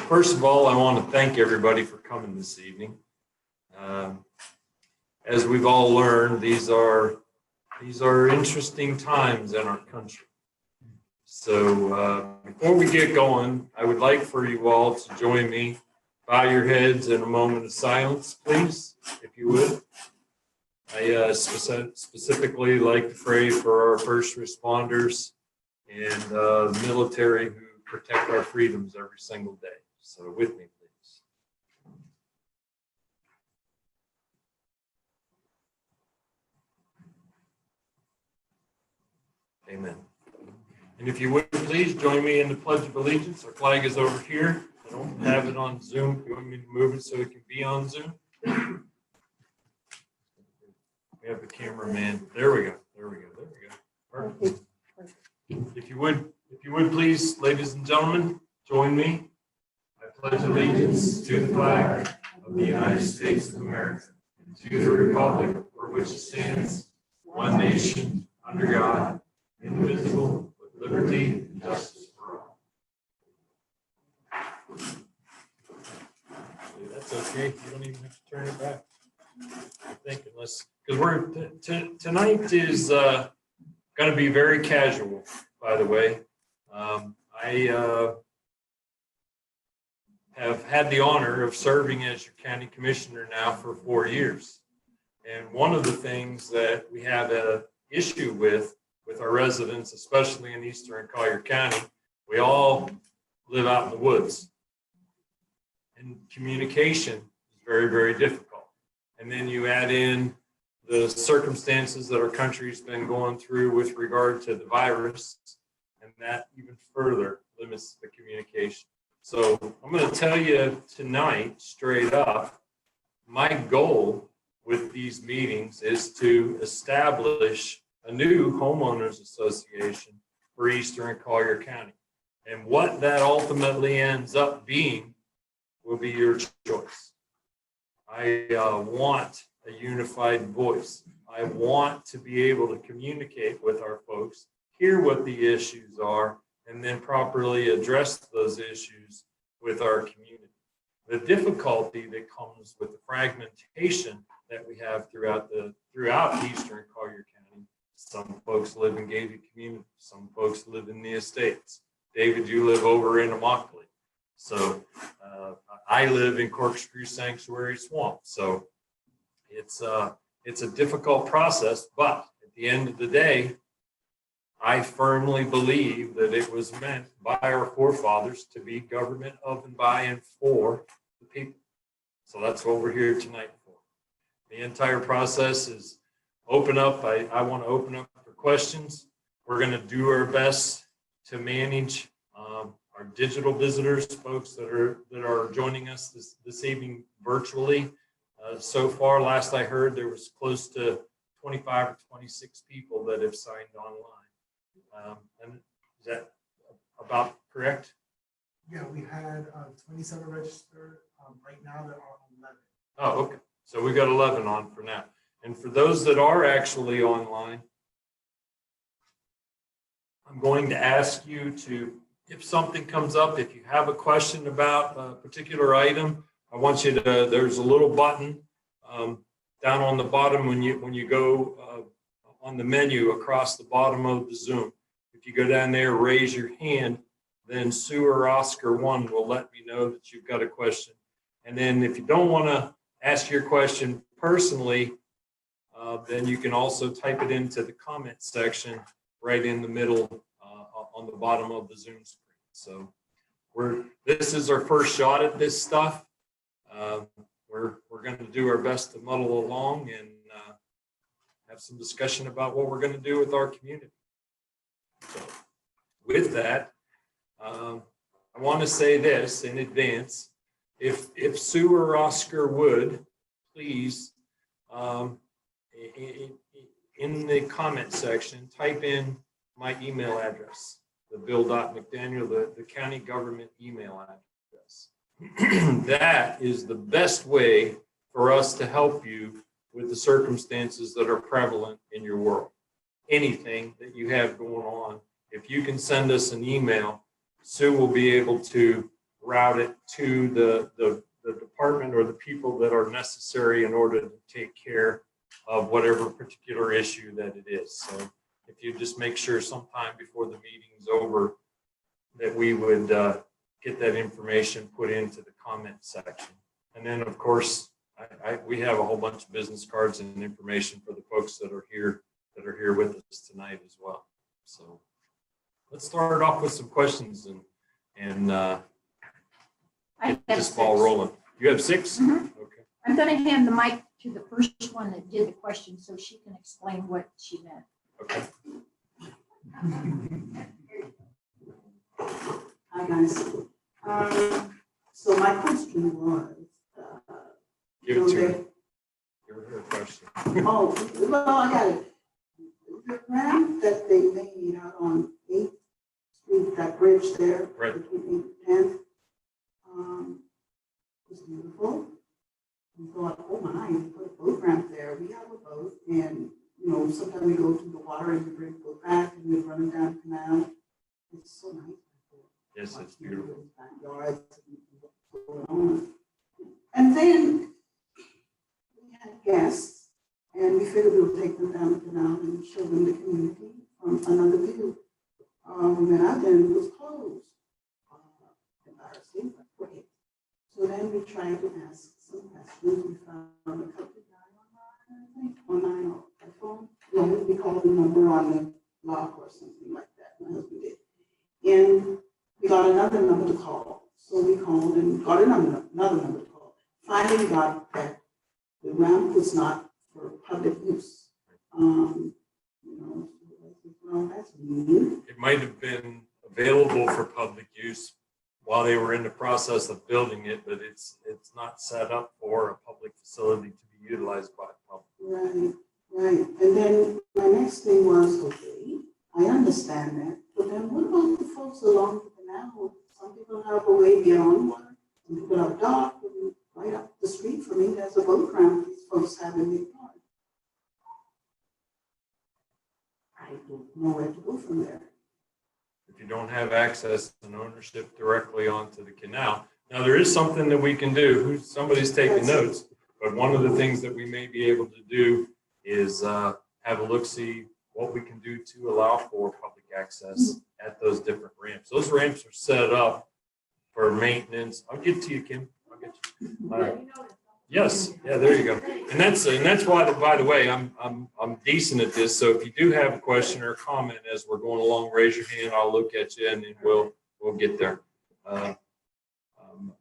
First of all, I want to thank everybody for coming this evening. As we've all learned, these are interesting times in our country. So before we get going, I would like for you all to join me. Bow your heads in a moment of silence, please, if you would. I specifically like to pray for our first responders and the military who protect our freedoms every single day. So with me, please. Amen. And if you would, please join me in the Pledge of Allegiance. Our flag is over here. I don't have it on Zoom. You want me to move it so it can be on Zoom? We have the cameraman. There we go. Perfect. If you would please, ladies and gentlemen, join me. I pledge allegiance to the flag of the United States of America and to the republic for which it stands, one nation, under God, indivisible, with liberty and justice for all. That's okay. You don't even have to turn it back. I think unless, because we're tonight is going to be very casual, by the way. I have had the honor of serving as your county commissioner now for 4 years. And one of the things that we have an issue with our residents, especially in Eastern Collier County, we all live out in the woods. And communication is very, very difficult. And then you add in the circumstances that our country's been going through with regard to the virus, and that even further limits the communication. So I'm going to tell you tonight, straight up, my goal with these meetings is to establish a new homeowners association for Eastern Collier County. And what that ultimately ends up being will be your choice. I want a unified voice. I want to be able to communicate with our folks, hear what the issues are, and then properly address those issues with our community. The difficulty that comes with the fragmentation that we have throughout Eastern Collier County. Some folks live in gated communities. Some folks live in the estates. David, you live over in Immokalee. So I live in Corkscrew Sanctuary Swamp. So it's a difficult process, but at the end of the day, I firmly believe that it was meant by our forefathers to be government of and by and for the people. So that's what we're here tonight for. The entire process is open up. I want to open up for questions. We're going to do our best to manage our digital visitors, folks that are joining us this evening virtually. So far, last I heard, there was close to 25 or 26 people that have signed online. And is that about correct? Yeah, we had 27 registered. Right now, there are 11. Oh, okay. So we got 11 on for now. And for those that are actually online, I'm going to ask you to, if something comes up, if you have a question about a particular item, I want you to, there's a little button down on the bottom when you go on the menu across the bottom of the Zoom. If you go down there, raise your hand, then Sue or Oscar 1 will let me know that you've got a question. And then if you don't want to ask your question personally, then you can also type it into the comment section right in the middle on the bottom of the Zoom screen. So this is our first shot at this stuff. We're going to do our best to muddle along and have some discussion about what we're going to do with our community. So with that, I want to say this in advance. If Sue or Oscar would, please, in the comment section, type in my email address, the bill.mcdaniel, the county government email address. That is the best way for us to help you with the circumstances that are prevalent in your world. Anything that you have going on, if you can send us an email, Sue will be able to route it to the department or the people that are necessary in order to take care of whatever particular issue that it is. So if you just make sure sometime before the meeting's over that we would get that information put into the comment section. And then, of course, we have a whole bunch of business cards and information for the folks that are here with us tonight as well. So let's start off with some questions and get this ball rolling. You have 6? Mm-hmm. Okay. I'm going to hand the mic to the first one that did the question so she can explain what she meant. Okay. Hi, guys. So my question was, Give it to her. Give her a question. oh, well, I got it. The ramp that they made out on 8th Street, that bridge there, Right. between 8th and 10th, was beautiful. We thought, oh my, we put a boat ramp there. We have a boat, and sometimes we go to the water and we bring the boat back and we run it down the canal. It's so nice. Yes, it's beautiful. Backyards and what's going on. And then we had guests, and we figured we would take them down the canal and show them the community from another view. We went out there and it was closed. Embarrassing, but great. So then we tried to ask some questions. We found a couple of guys online, I think, online or by phone. We called the number on the lock or something like that. My husband did. And we got another number to call. So we called and got another number to call. Finally, we got that the ramp was not for public use. Well, that's weird. It might have been available for public use while they were in the process of building it, but it's not set up for a public facility to be utilized by the public. Right. And then my next thing was, okay, I understand that, but then what about the folks along the canal? Some people have a way beyond water, some people have dock, and right up the street from me, there's a boat ramp these folks have in their yard. I don't know where to go from there. If you don't have access and ownership directly onto the canal. Now, there is something that we can do. Somebody's taking notes, but one of the things that we may be able to do is have a look-see what we can do to allow for public access at those different ramps. Those ramps are set up for maintenance. I'll get to you, Kim. I'll get you. Yes, yeah, there you go. And that's why, by the way, I'm decent at this. So if you do have a question or a comment as we're going along, raise your hand. I'll look at you and then we'll get there. But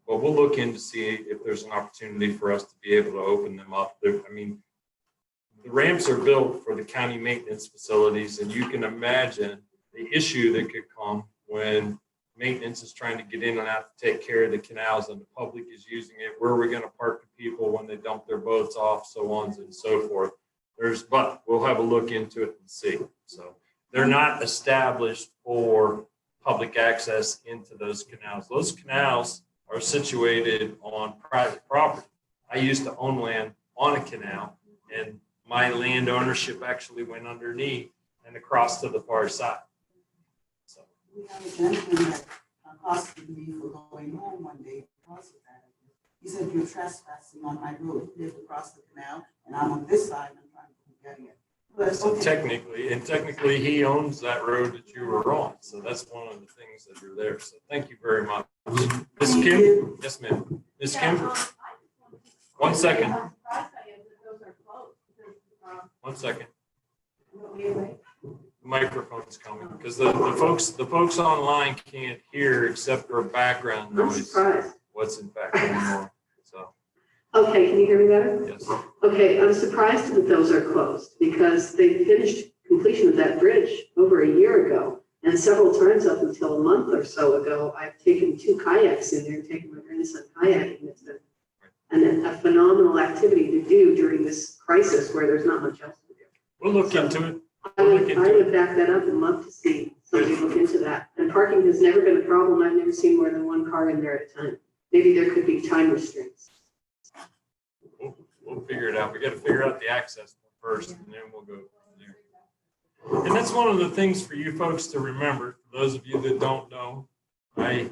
we'll look in to see if there's an opportunity for us to be able to open them up. The ramps are built for the county maintenance facilities, and you can imagine the issue that could come when maintenance is trying to get in and out to take care of the canals and the public is using it. Where are we going to park the people when they dump their boats off, so on and so forth. But we'll have a look into it and see. So they're not established for public access into those canals. Those canals are situated on private property. I used to own land on a canal, and my land ownership actually went underneath and across to the far side. So We have a gentleman that accosted me for going home one day because of that. He said, "You're trespassing on my road." He lived across the canal, and I'm on this side, and I'm trying to get it. But So okay. technically, he owns that road that you were on. So that's one of the things that are there. So thank you very much. Ms. Kim? Yes, ma'am. Ms. Kim? 1 second. 1 second. The microphone's coming because the folks online can't hear except for background I'm noise. surprised. What's in fact going on? So Okay, can you hear me better? yes. Okay, I'm surprised that those are closed because they finished completion of that bridge over a year ago. And several times up until a month or so ago, I've taken 2 kayaks in there, taken my grandson kayaking. It's been a phenomenal activity to do during this crisis where there's not much else to do. We'll look into it. I would back that up and love to see somebody look into that. And parking has never been a problem. I've never seen more than 1 car in there at a time. Maybe there could be time restraints. We'll figure it out. We got to figure out the access first, and then we'll go from there. And that's one of the things for you folks to remember. For those of you that don't know, I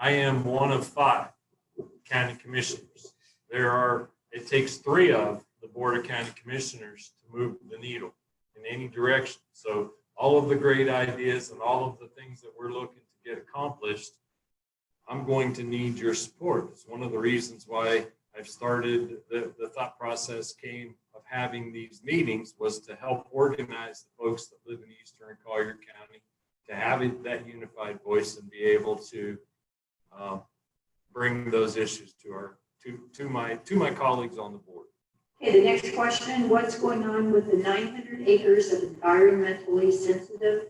I am one of 5 county commissioners. It takes 3 of the Board of County Commissioners to move the needle in any direction. So all of the great ideas and all of the things that we're looking to get accomplished, I'm going to need your support. It's one of the reasons why I've started, the thought process came of having these meetings was to help organize the folks that live in Eastern Collier County to have that unified voice and be able to bring those issues to my colleagues on the board. Okay, the next question, what's going on with the 900 acres of environmentally sensitive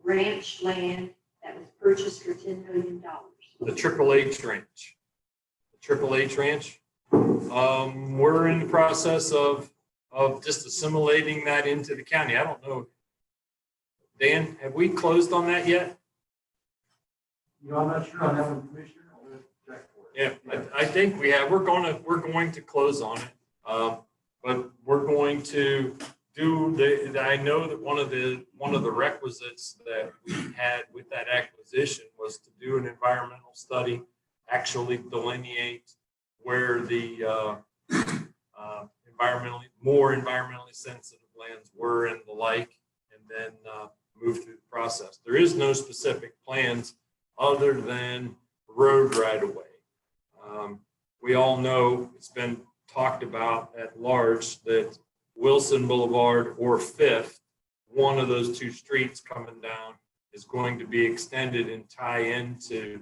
ranch land that was purchased for $10 million? The Triple H Ranch. The Triple H Ranch. We're in the process of just assimilating that into the county. I don't know. Dan, have we closed on that yet? You know, I'm not sure on that one, Commissioner. I'll have to check for it. Yeah, I think we have. We're going to close on it, but we're going to do I know that one of the requisites that we had with that acquisition was to do an environmental study, actually delineate where the more environmentally sensitive lands were and the like, and then move through the process. There is no specific plans other than road right of way. We all know it's been talked about at large that Wilson Boulevard or 5th, one of those 2 streets coming down, is going to be extended and tie into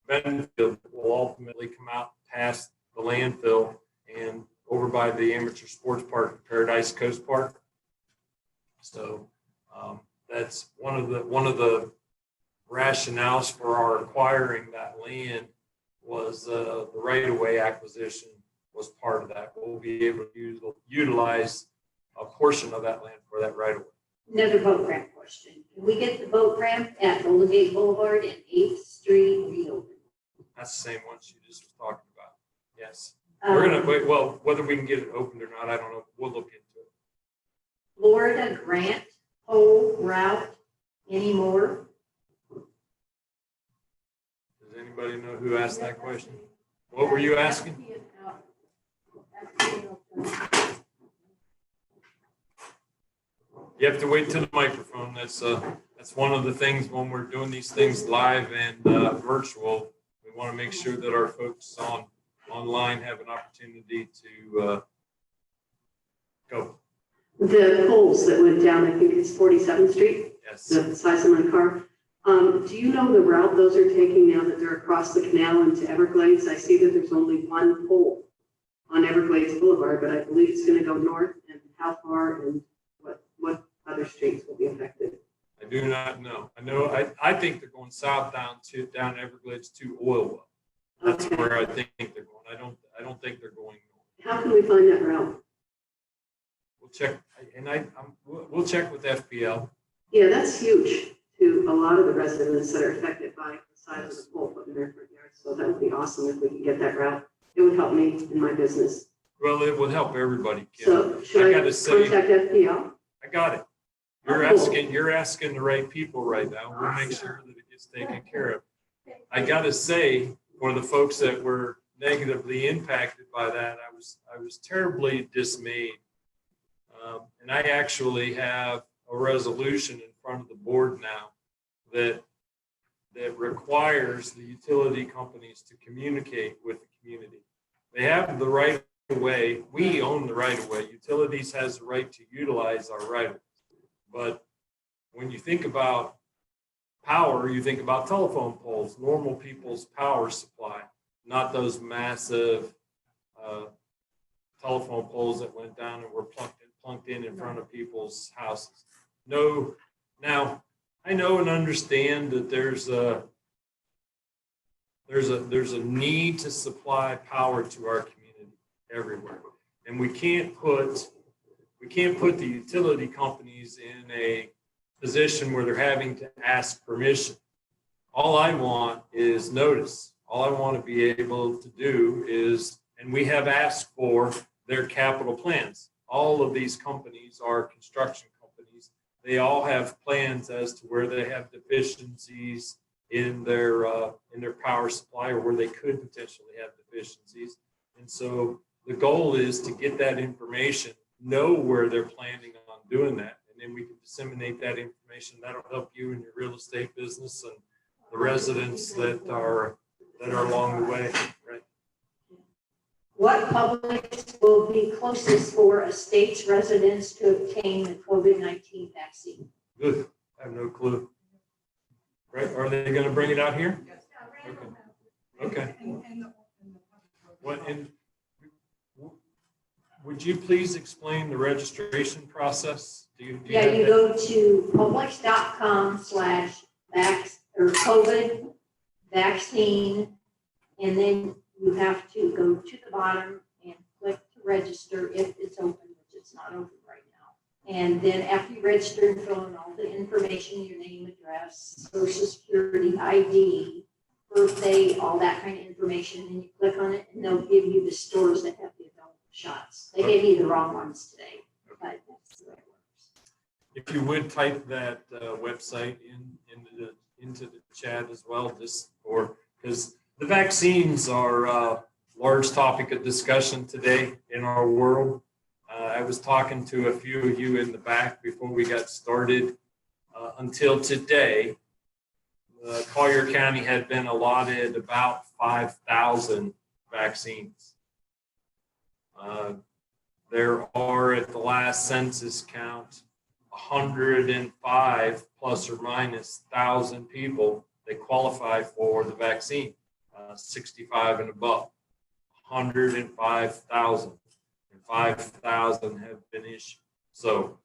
Vanderbilt, will ultimately come out past the landfill and over by the amateur sports park, Paradise Coast Park. So that's one of the rationales for our acquiring that land was the right-of-way acquisition was part of that. We'll be able to utilize a portion of that land for that right-of-way. Another boat ramp question. Can we get the boat ramp at Golden Gate Boulevard and 8th Street reopened? That's the same one she just was talking about. Yes. We're going to wait. Well, whether we can get it opened or not, I don't know. We'll look into it. Florida Grant Pole Route anymore? Does anybody know who asked that question? What were you asking? You have to wait to the microphone. That's one of the things when we're doing these things live and virtual. We want to make sure that our folks online have an opportunity to go. The poles that went down, I think it's 47th Street, Yes. the size of my car. Do you know the route those are taking now that they're across the canal into Everglades? I see that there's only 1 pole on Everglades Boulevard, but I believe it's going to go north, and how far and what other streets will be affected? I do not know. I think they're going south down Everglades to Oilwell. That's Okay. where I think they're going. I don't think they're going north. How can we find that route? We'll check, and we'll check with FPL. Yeah, that's huge to a lot of the residents that are affected by the size of the pole put in their front yard. So that would be awesome if we could get that route. It would help me in my business. Well, it would help everybody, Kim. So should I gotta say- contact FPL? I got it. You're asking the right people right now. We'll make sure that it gets taken care of. I gotta say, for the folks that were negatively impacted by that, I was terribly dismayed. And I actually have a resolution in front of the board now that requires the utility companies to communicate with the community. They have the right of way. We own the right of way. Utilities has the right to utilize our right of way. But when you think about power, you think about telephone poles, normal people's power supply, not those massive telephone poles that went down and were plunked in front of people's houses. No, now I know and understand that there's a need to supply power to our community everywhere, and we can't put the utility companies in a position where they're having to ask permission. All I want is notice. All I want to be able to do is, and we have asked for their capital plans. All of these companies are construction companies. They all have plans as to where they have deficiencies in their power supply or where they could potentially have deficiencies. And so the goal is to get that information, know where they're planning on doing that, and then we can disseminate that information. That'll help you in your real estate business and the residents that are along the way, right? What Publix will be closest for a state's residents to obtain the COVID-19 vaccine? Good. I have no clue. Right? Are they going to bring it out here? Okay. What? And would you please explain the registration process? Do you Yeah, have you that? go to publix.com/vax or COVID vaccine, and then you have to go to the bottom and click to register if it's open, which it's not open right now. And then after you register and fill in all the information, your name, address, social security, ID, birthday, all that kind of information, and you click on it, and they'll give you the stores that have the available shots. They gave you the wrong ones today, but that's the way it works. If you would type that website into the chat as well, just because the vaccines are a large topic of discussion today in our world. I was talking to a few of you in the back before we got started. Until today, Collier County had been allotted about 5,000 vaccines. There are, at the last census count, 105 plus or minus thousand people that qualify for the vaccine, 65 and above. 105,000, and 5,000 have been issued. So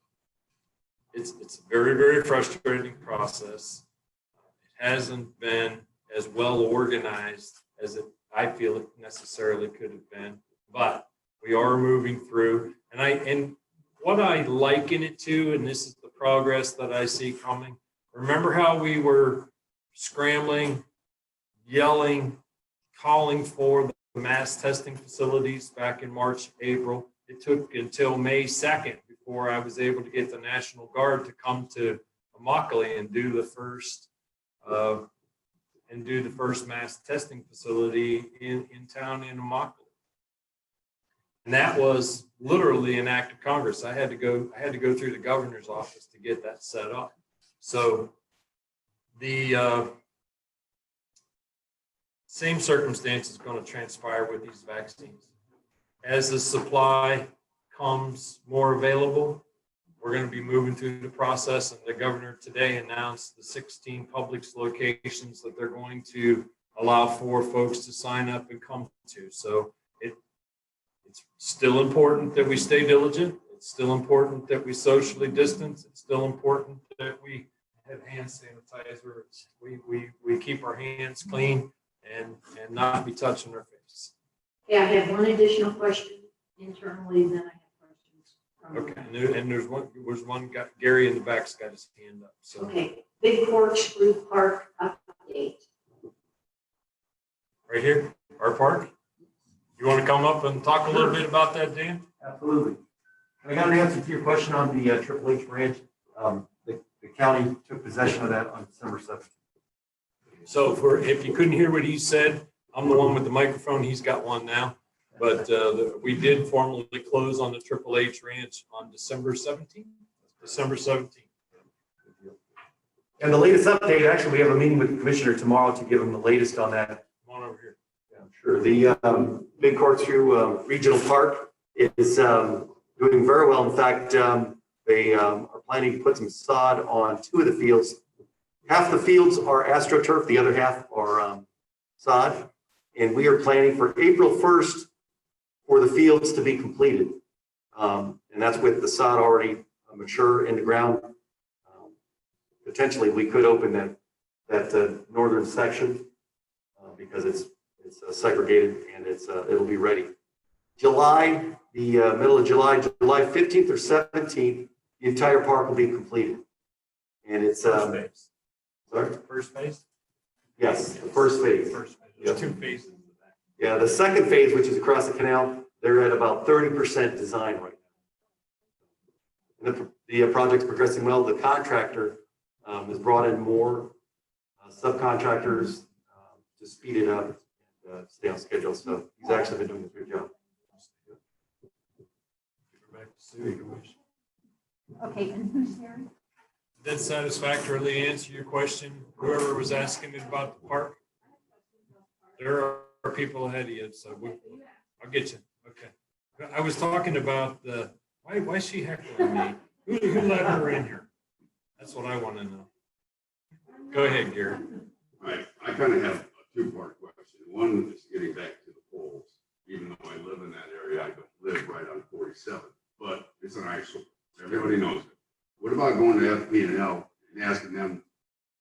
it's a very, very frustrating process. It hasn't been as well organized as I feel it necessarily could have been, but we are moving through. And what I liken it to, and this is the progress that I see coming. Remember how we were scrambling, yelling, calling for the mass testing facilities back in March, April. It took until May 2nd before I was able to get the National Guard to come to Immokalee and do the first mass testing facility in town in Immokalee. And that was literally an act of Congress. I had to go through the governor's office to get that set up. So the same circumstance is going to transpire with these vaccines. As the supply comes more available, we're going to be moving through the process. And the governor today announced the 16 Publix locations that they're going to allow for folks to sign up and come to. So it's still important that we stay diligent. It's still important that we socially distance. It's still important that we have hand sanitizer. We keep our hands clean and not be touching our face. Okay, I have one additional question internally, then I have questions. Okay, and there's one guy, Gary in the back's got his hand up. So Okay, Big Corkscrew Park update. right here, our park. You want to come up and talk a little bit about that, Dan? Absolutely. I got an answer to your question on the Triple H Ranch. The county took possession of that on December 7th. So if you couldn't hear what he said, I'm the one with the microphone. He's got one now. But we did formally close on the Triple H Ranch on December 17th. December 17th. And the latest update, actually, we have a meeting with the commissioner tomorrow to give him the latest on that. Come on over here. Yeah, sure. The Big Corkscrew Regional Park is doing very well. In fact, they are planning to put some sod on 2 of the fields. Half the fields are AstroTurf, the other half are sod. And we are planning for April 1st for the fields to be completed. And that's with the sod already mature in the ground. Potentially, we could open that northern section because it's segregated and it'll be ready. July, the middle of July 15th or 17th, the entire park will be completed. And it's First phase. sorry? First phase? Yes, the first phase. First phase. There's 2 phases of that. Yeah, the second phase, which is across the canal, they're at about 30% design right now. And the project's progressing well. The contractor has brought in more subcontractors to speed it up and stay on schedule. So he's actually been doing a good job. Back to City Commission. Okay, and who's there? Did that satisfactorily answer your question? Whoever was asking it about the park? There are people ahead of you, so I'll get you. Okay. I was talking about why is she heckling me? Who let her in here? That's what I want to know. Go ahead, Gary. Right, I kind of have a two-part question. One is getting back to the polls. Even though I live in that area, I don't live right on 47, but it's an eyesore. Everybody knows it. What about going to FP&L and asking them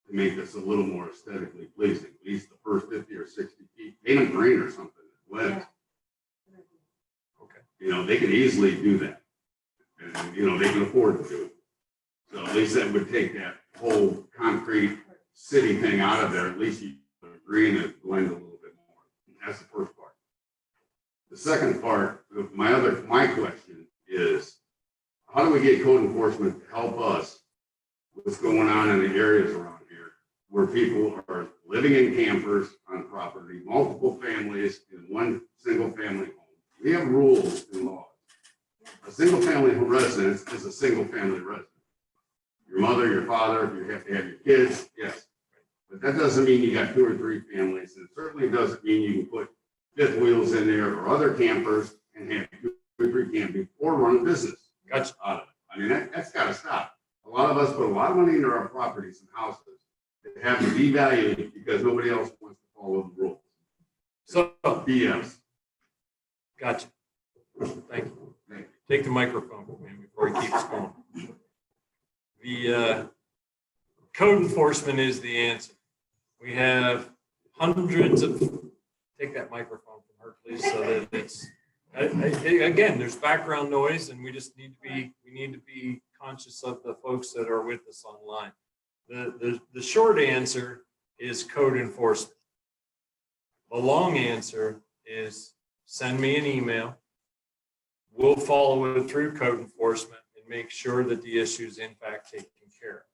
to make this a little more aesthetically pleasing, at least the first 50 or 60 feet, paint them green or something, wet. Okay. You know, they can easily do that. And, you know, they can afford to do it. So at least that would take that whole concrete city thing out of there. At least you green and blend a little bit more. That's the first part. The second part of my question is, how do we get code enforcement to help us with what's going on in the areas around here where people are living in campers on property, multiple families in one single family home? We have rules and laws. A single family residence is a single family residence. Your mother, your father, you have to have your kids, yes. But that doesn't mean you got 2 or 3 families. And it certainly doesn't mean you can put fifth wheels in there or other campers and have 2 or 3 camping or run a business. Gotcha. Out of it. I mean, that's got to stop. A lot of us put a lot of money into our properties and houses that have to be valued because nobody else wants to follow the rules. So, BS. gotcha. Thank you. Thank you. Take the microphone from him before he keeps going. The code enforcement is the answer. We have hundreds of, take that microphone from her, please, so that it's, again, there's background noise and we need to be conscious of the folks that are with us online. The short answer is code enforcement. The long answer is send me an email. We'll follow it through code enforcement and make sure that the issue is in fact taken care of.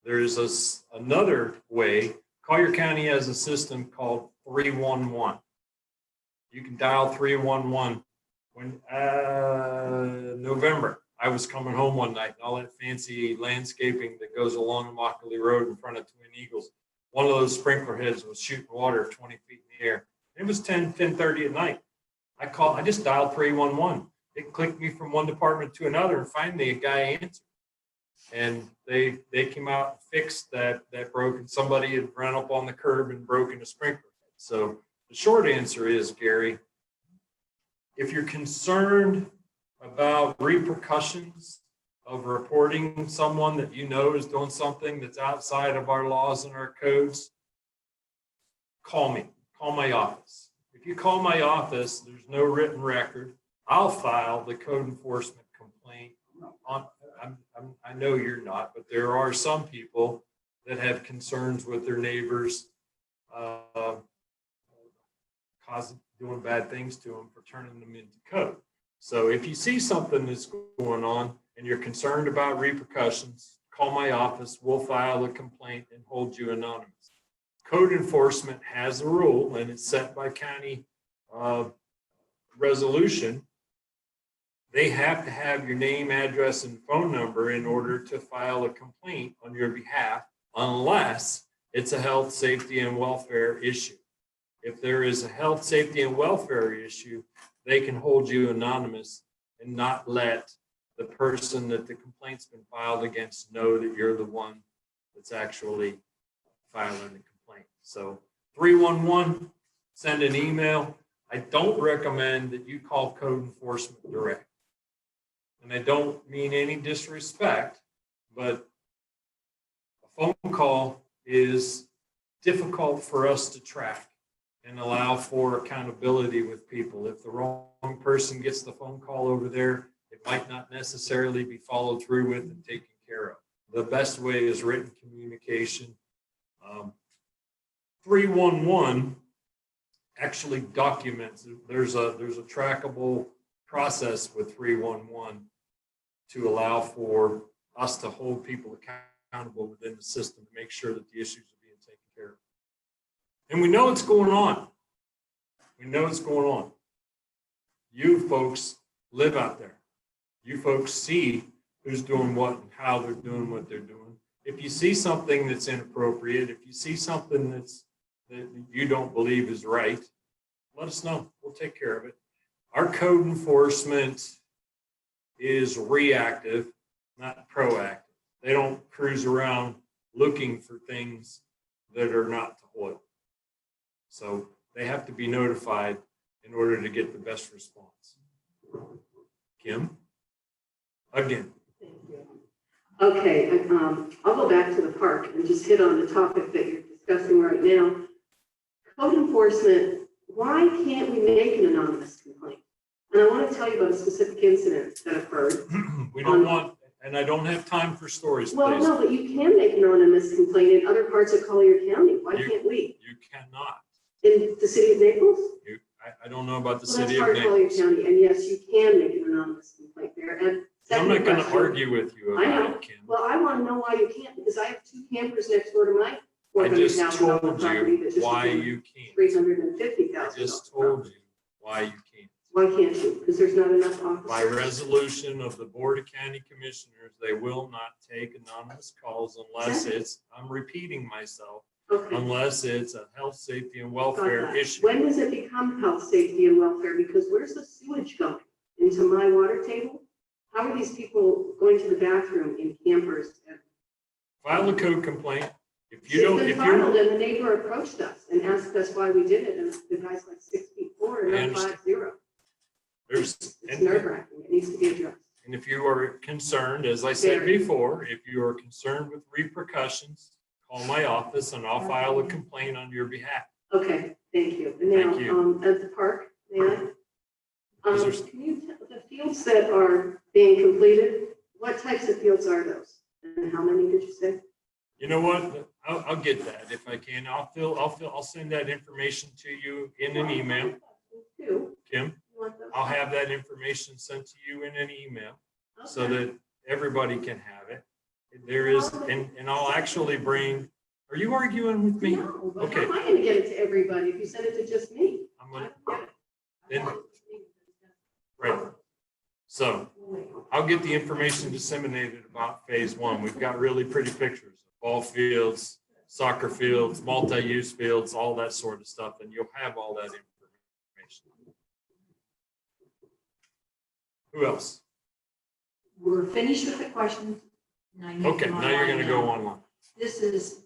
There's another way. Collier County has a system called 311. You can dial 311. When November, I was coming home one night and all that fancy landscaping that goes along Immokalee Road in front of Twin Eagles. One of those sprinkler heads was shooting water 20 feet in the air. It was 10:30 at night. I just dialed 311. It clicked me from one department to another, and finally a guy answered. And they came out and fixed that broken. Somebody had run up on the curb and broken a sprinkler head. So the short answer is, Gary, if you're concerned about repercussions of reporting someone that you know is doing something that's outside of our laws and our codes, call me. Call my office. If you call my office, there's no written record. I'll file the code enforcement complaint. I know you're not, but there are some people that have concerns with their neighbors doing bad things to them for turning them into code. So if you see something that's going on and you're concerned about repercussions, call my office. We'll file a complaint and hold you anonymous. Code enforcement has a rule, and it's set by county resolution. They have to have your name, address, and phone number in order to file a complaint on your behalf, unless it's a health, safety, and welfare issue. If there is a health, safety, and welfare issue, they can hold you anonymous and not let the person that the complaint's been filed against know that you're the one that's actually filing the complaint. So 311, send an email. I don't recommend that you call code enforcement direct. And I don't mean any disrespect, but a phone call is difficult for us to track and allow for accountability with people. If the wrong person gets the phone call over there, it might not necessarily be followed through with and taken care of. The best way is written communication. 311 actually documents. There's a trackable process with 311 to allow for us to hold people accountable within the system to make sure that the issues are being taken care of it. And we know what's going on. We know what's going on. You folks live out there. You folks see who's doing what and how they're doing what they're doing. If you see something that's inappropriate, if you see something that you don't believe is right, let us know. We'll take care of it. Our code enforcement is reactive, not proactive. They don't cruise around looking for things that are not to oil. So they have to be notified in order to get the best response. Kim? Again. Thank you. Okay, I'll go back to the park and just hit on the topic that you're discussing right now. Code enforcement, why can't we make an anonymous complaint? And I want to tell you about a specific incident that occurred. We don't want, and I don't have time for stories, Well, please. no, but you can make an anonymous complaint in other parts of Collier County. Why You- can't we? You cannot. In the city of Naples? I don't know about the Well, city that's of part of Collier Naples. County, and yes, you can make an anonymous complaint there. And I'm second not going to question- argue with you I know. about it, Kim. Well, I want to know why you can't, because I have 2 campers next door to my I just $400,000 told property you that just why became you can't. $350,000. I just told you why you can't. Why can't you? Because there's not enough officers? By resolution of the Board of County Commissioners, they will not take anonymous calls unless it's, I'm repeating myself, Okay. unless it's a health, safety, and Got welfare that. issue. When does it become health, safety, and welfare? Because where's the sewage going? Into my water table? How are these people going to the bathroom in campers? File a code complaint. If you It's don't, been if filed, you're, and the neighbor approached us and asked us why we did it, and the guy's like 6'4" and I I'm understand. 5'0". there's, It's nerve wracking. It needs to be addressed. and if you are concerned, as I said Very. before, if you are concerned with repercussions, call my office and I'll file a complaint on your behalf. Okay, thank you. And Thank you. now, at the park, may I? Is there- Can you tell the fields that are being completed, what types of fields are those? And how many did you say? You know what? I'll get that if I can. I'll send that information to you in an email. Two. Kim, You want those? I'll have that information sent to you in an email so Okay. that everybody can have it. There is, and I'll actually bring, are you arguing with me? No, but Okay. how am I gonna get it to everybody if you send it to just me? I'm I gonna, don't get it. then, right. So I'll get the information disseminated about phase 1. We've got really pretty pictures of ball fields, soccer fields, multi-use fields, all that sort of stuff, and you'll have all that information. Who else? We're finished with the questions. Now you Okay, can now you're gonna go online. online. This is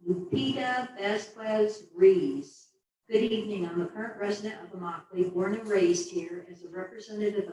Lupita Vasquez Rees. Good evening. I'm a current resident of Immokalee, born and raised here as a representative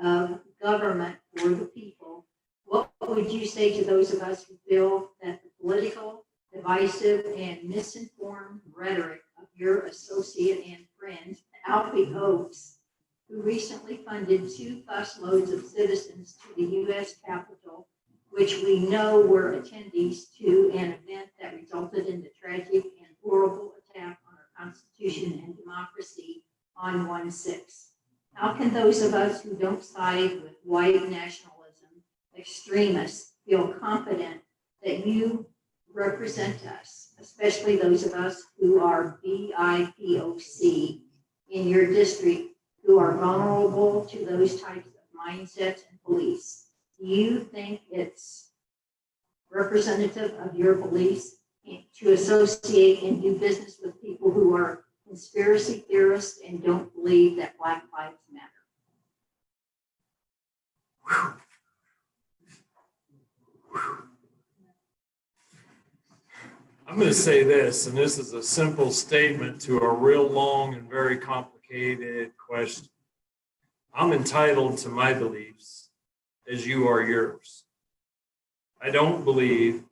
of government for the people. What would you say to those of us who feel that the political, divisive, and misinformed rhetoric of your associate and friend, Alfie Oakes, who recently funded 2 busloads of citizens to the U.S. Capitol, which we know were attendees to an event that resulted in the tragic and horrible attack on our Constitution and democracy on 1/6. How can those of us who don't side with white nationalism extremists feel confident that you represent us, especially those of us who are BIPOC in your district, who are vulnerable to those types of mindsets and beliefs? Do you think it's representative of your beliefs to associate and do business with people who are conspiracy theorists and don't believe that Black Lives Matter? I'm going to say this, and this is a simple statement to a real long and very complicated question. I'm entitled to my beliefs as you are yours. I don't believe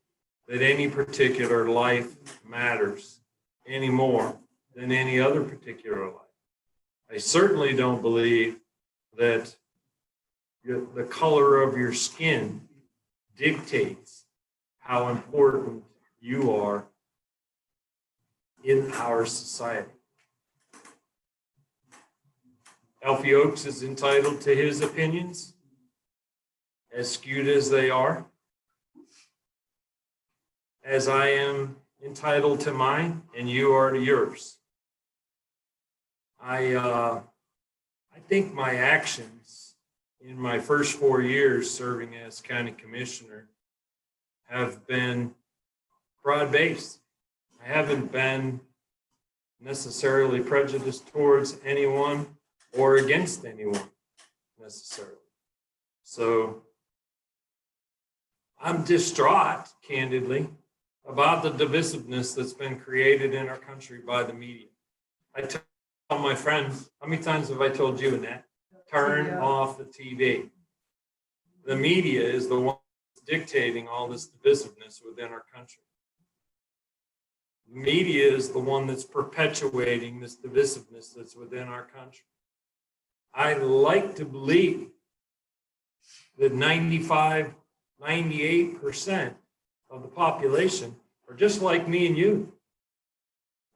that any particular life matters any more than any other particular life. I certainly don't believe that the color of your skin dictates how important you are in our society. Alfie Oakes is entitled to his opinions, as skewed as they are, as I am entitled to mine and you are to yours. I think my actions in my first 4 years serving as county commissioner have been broad-based. I haven't been necessarily prejudiced towards anyone or against anyone necessarily. So I'm distraught, candidly, about the divisiveness that's been created in our country by the media. I tell my friends, how many times have I told you, Annette? Turn off the TV. The media is the one that's dictating all this divisiveness within our country. The media is the one that's perpetuating this divisiveness that's within our country. I like to believe that 95, 98% of the population are just like me and you.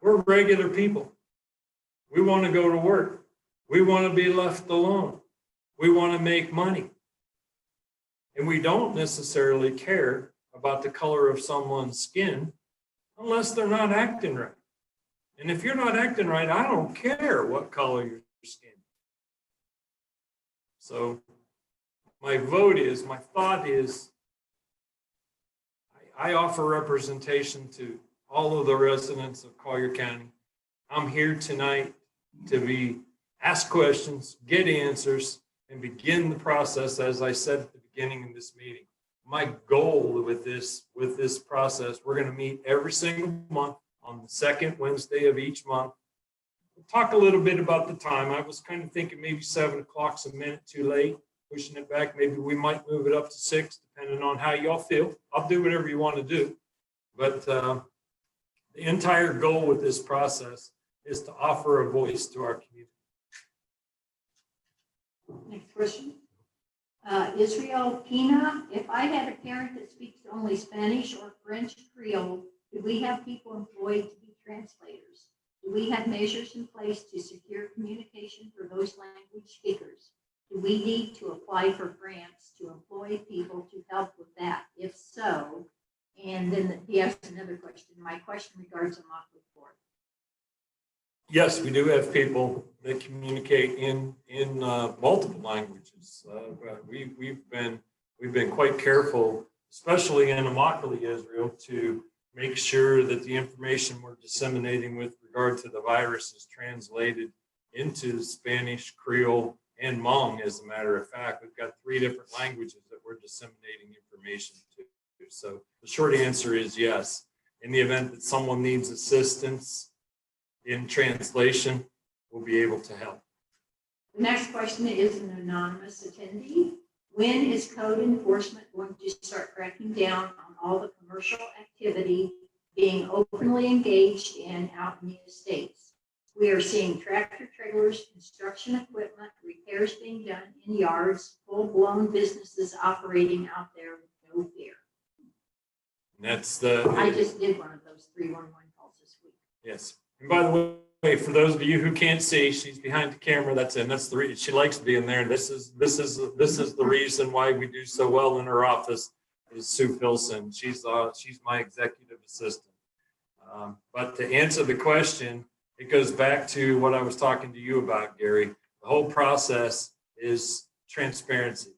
We're regular people. We want to go to work. We want to be left alone. We want to make money. And we don't necessarily care about the color of someone's skin unless they're not acting right. And if you're not acting right, I don't care what color your skin. So my thought is, I offer representation to all of the residents of Collier County. I'm here tonight to ask questions, get answers, and begin the process, as I said at the beginning of this meeting. My goal with this process, we're going to meet every single month on the second Wednesday of each month. We'll talk a little bit about the time. I was kind of thinking maybe 7 o'clock's a minute too late, pushing it back. Maybe we might move it up to 6, depending on how y'all feel. I'll do whatever you want to do. But the entire goal with this process is to offer a voice to our community. Next question. Israel Pina, if I had a parent that speaks only Spanish or French Creole, do we have people employed to be translators? Do we have measures in place to secure communication for those language speakers? Do we need to apply for grants to employ people to help with that? If so, and then he asked another question. My question regards a mock report. Yes, we do have people that communicate in multiple languages. We've been quite careful, especially in Immokalee, Israel, to make sure that the information we're disseminating with regard to the virus is translated into Spanish, Creole, and Hmong. As a matter of fact, we've got 3 different languages that we're disseminating information to. So the short answer is yes. In the event that someone needs assistance in translation, we'll be able to help. The next question is an anonymous attendee. When is code enforcement going to start cracking down on all the commercial activity being openly engaged in out in the estates? We are seeing tractor trailers, construction equipment, repairs being done in yards, full-blown businesses operating out there with no fear. And that's I just did one of those 311 calls this week. Yes. And by the way, for those of you who can't see, she's behind the camera. That's the reason she likes being there. And this is the reason why we do so well in her office. Is Sue Filson. She's my executive assistant. But to answer the question, it goes back to what I was talking to you about, Gary. The whole process is transparency.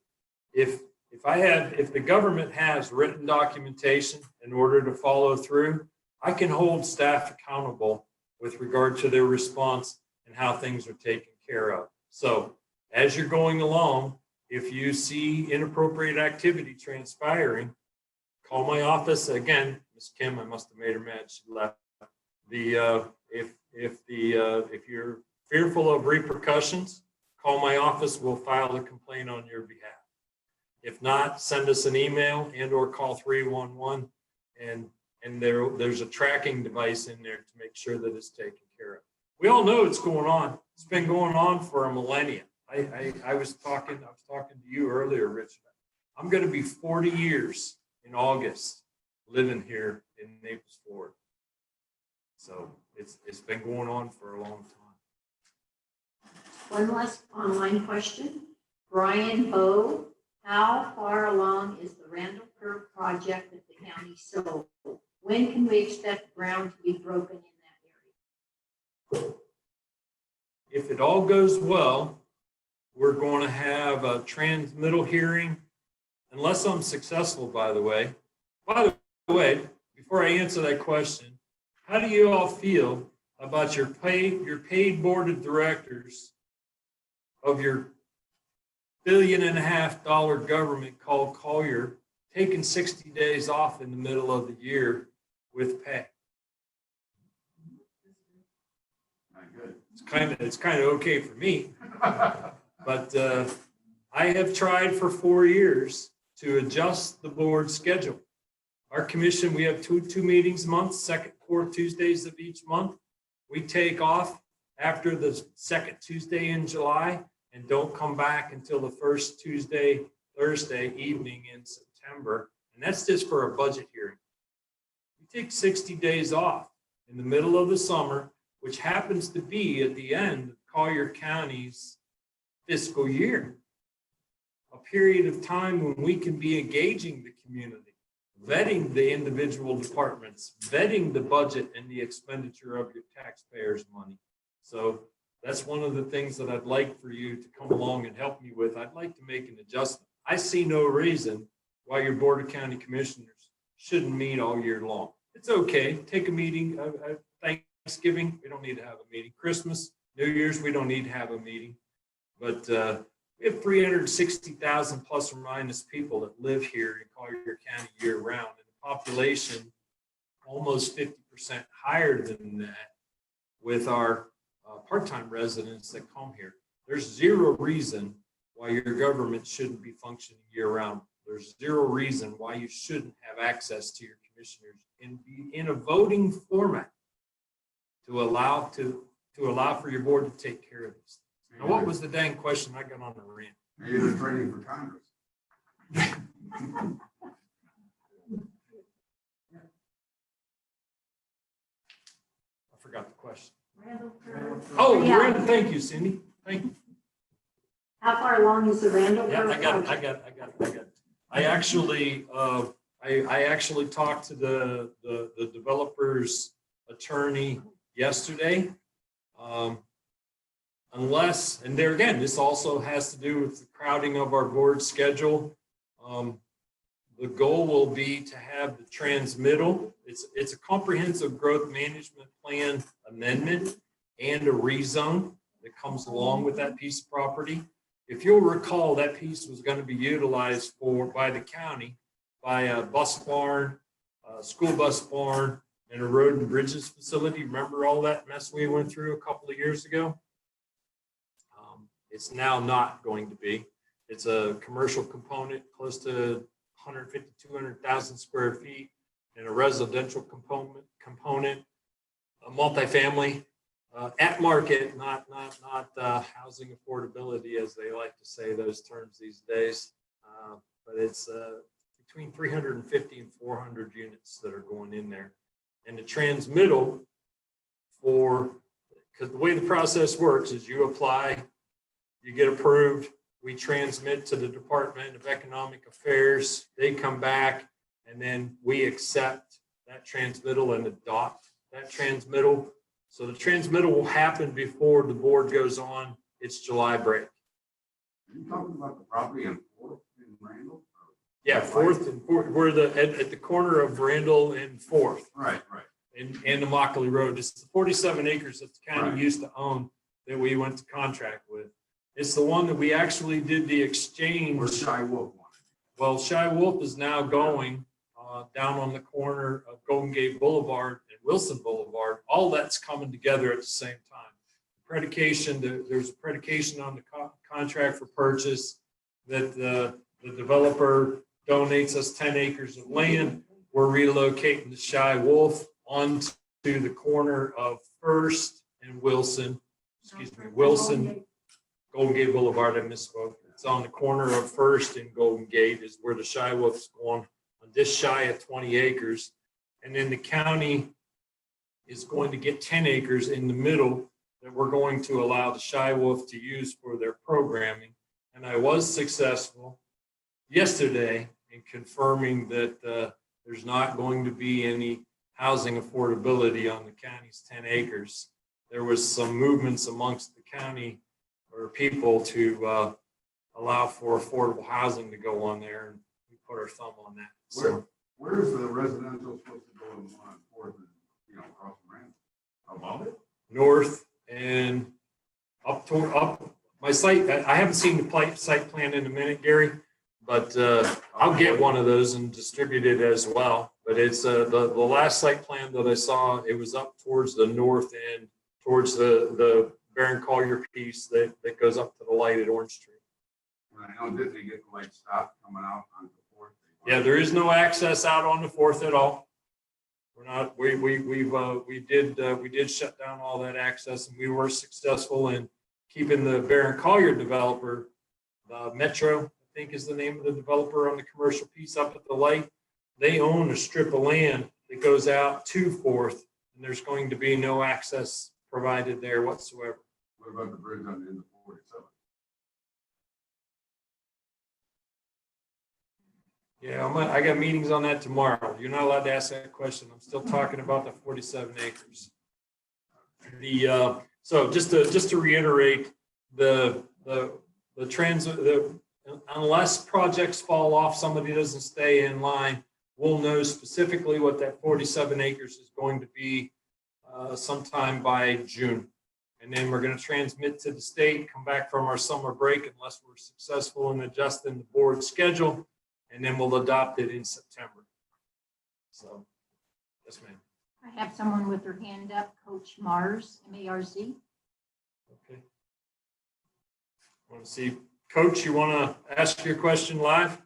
If the government has written documentation in order to follow through, I can hold staff accountable with regard to their response and how things are taken care of. So as you're going along, if you see inappropriate activity transpiring, call my office. Again, Ms. Kim, I must have made her mad. She left. If you're fearful of repercussions, call my office. We'll file a complaint on your behalf. If not, send us an email and or call 311 and there's a tracking device in there to make sure that it's taken care of. We all know it's going on. It's been going on for a millennia. I was talking to you earlier, Rich. I'm going to be 40 years in August living here in Naples, Florida. So it's been going on for a long time. One last online question. Brian Bowe, how far along is the Randall Curve project that the county sold? When can we expect ground to be broken in that area? If it all goes well, we're going to have a transmittal hearing, unless I'm successful, by the way. By the way, before I answer that question, how do you all feel about your paid board of directors of your $1.5 billion government called Collier taking 60 days off in the middle of the year with pay? Not good. It's kind of okay for me, but I have tried for 4 years to adjust the board schedule. Our commission, we have two meetings a month, second, fourth Tuesdays of each month. We take off after the second Tuesday in July and don't come back until the first Thursday evening in September. And that's just for a budget hearing. We take 60 days off in the middle of the summer, which happens to be at the end of Collier County's fiscal year. A period of time when we can be engaging the community, vetting the individual departments, vetting the budget and the expenditure of your taxpayers' money. So that's one of the things that I'd like for you to come along and help me with. I'd like to make an adjustment. I see no reason why your Board of County Commissioners shouldn't meet all year long. It's okay. Take a meeting. Thanksgiving, we don't need to have a meeting. Christmas, New Year's, we don't need to have a meeting. But we have 360,000 plus or minus people that live here in Collier County year round, and the population almost 50% higher than that with our part-time residents that come here. There's zero reason why your government shouldn't be functioning year round. There's zero reason why you shouldn't have access to your commissioners and be in a voting format to allow for your board to take care of this. Now, what was the dang question? I got on the rant. Maybe they're training for Congress. I forgot the question. Randall curve. Oh, Yeah. Randall, thank you, Cindy. Thank you. How far along is the Randall Yeah, curve? I got it. I actually talked to the developer's attorney yesterday. Unless, and there again, this also has to do with the crowding of our board schedule. The goal will be to have the transmittal. It's a comprehensive growth management plan amendment and a rezone that comes along with that piece of property. If you'll recall, that piece was going to be utilized by the county by a bus barn, a school bus barn, and a road and bridges facility. Remember all that mess we went through a couple of years ago? It's now not going to be. It's a commercial component close to 150, 200,000 square feet, and a residential component, a multifamily, at market, not housing affordability, as they like to say those terms these days. But it's between 350 and 400 units that are going in there. And the transmittal because the way the process works is you apply, you get approved, we transmit to the Department of Economic Affairs, they come back, and then we accept that transmittal and adopt that transmittal. So the transmittal will happen before the board goes on its July break. Are you talking about the property on 4th in Randall? Yeah, 4th and 4th, we're at the corner of Randall and 4th. Right. And the Mockley Road. It's the 47 acres that the county Right. used to own that we went to contract with. It's the one that we actually did the exchange. Where Shy Wolf wanted. Well, Shy Wolf is now going down on the corner of Golden Gate Boulevard and Wilson Boulevard. All that's coming together at the same time. There's a predication on the contract for purchase that the developer donates us 10 acres of land. We're relocating the Shy Wolf onto the corner of First and Wilson. Wilson, Golden Gate Boulevard, I misspoke. It's on the corner of First and Golden Gate is where the Shy Wolf's going, on just shy of 20 acres. And then the county is going to get 10 acres in the middle that we're going to allow the Shy Wolf to use for their programming. And I was successful yesterday in confirming that there's not going to be any housing affordability on the county's 10 acres, there was some movements amongst the county or people to allow for affordable housing to go on there, and we put our thumb on that. So Where's the residential supposed to go on Fourth and, across the ramp? Above it? north and up my site. I haven't seen the site plan in a minute, Gary, but I'll get one of those and distribute it as well. But it's the last site plan that I saw, it was up towards the north end, towards the Baron Collier piece that goes up to the light at Orange Tree. I know, didn't they get the light stop coming out on the Fourth? Yeah, there is no access out on the fourth at all. We're not, we did shut down all that access, and we were successful in keeping the Baron Collier developer, Metro, I think is the name of the developer on the commercial piece up at the light. They own a strip of land that goes out to Fourth, and there's going to be no access provided there whatsoever. What about the bridge on the end of 47? Yeah, I got meetings on that tomorrow. You're not allowed to ask that question. I'm still talking about the 47 acres. So just to reiterate, unless projects fall off, somebody doesn't stay in line, we'll know specifically what that 47 acres is going to be sometime by June. And then we're going to transmit to the state, come back from our summer break unless we're successful in adjusting the board schedule, and then we'll adopt it in September. So, yes, ma'am. I have someone with their hand up, Coach Mars, M-A-R-Z. Okay. Want to see, Coach, you want to ask your question live?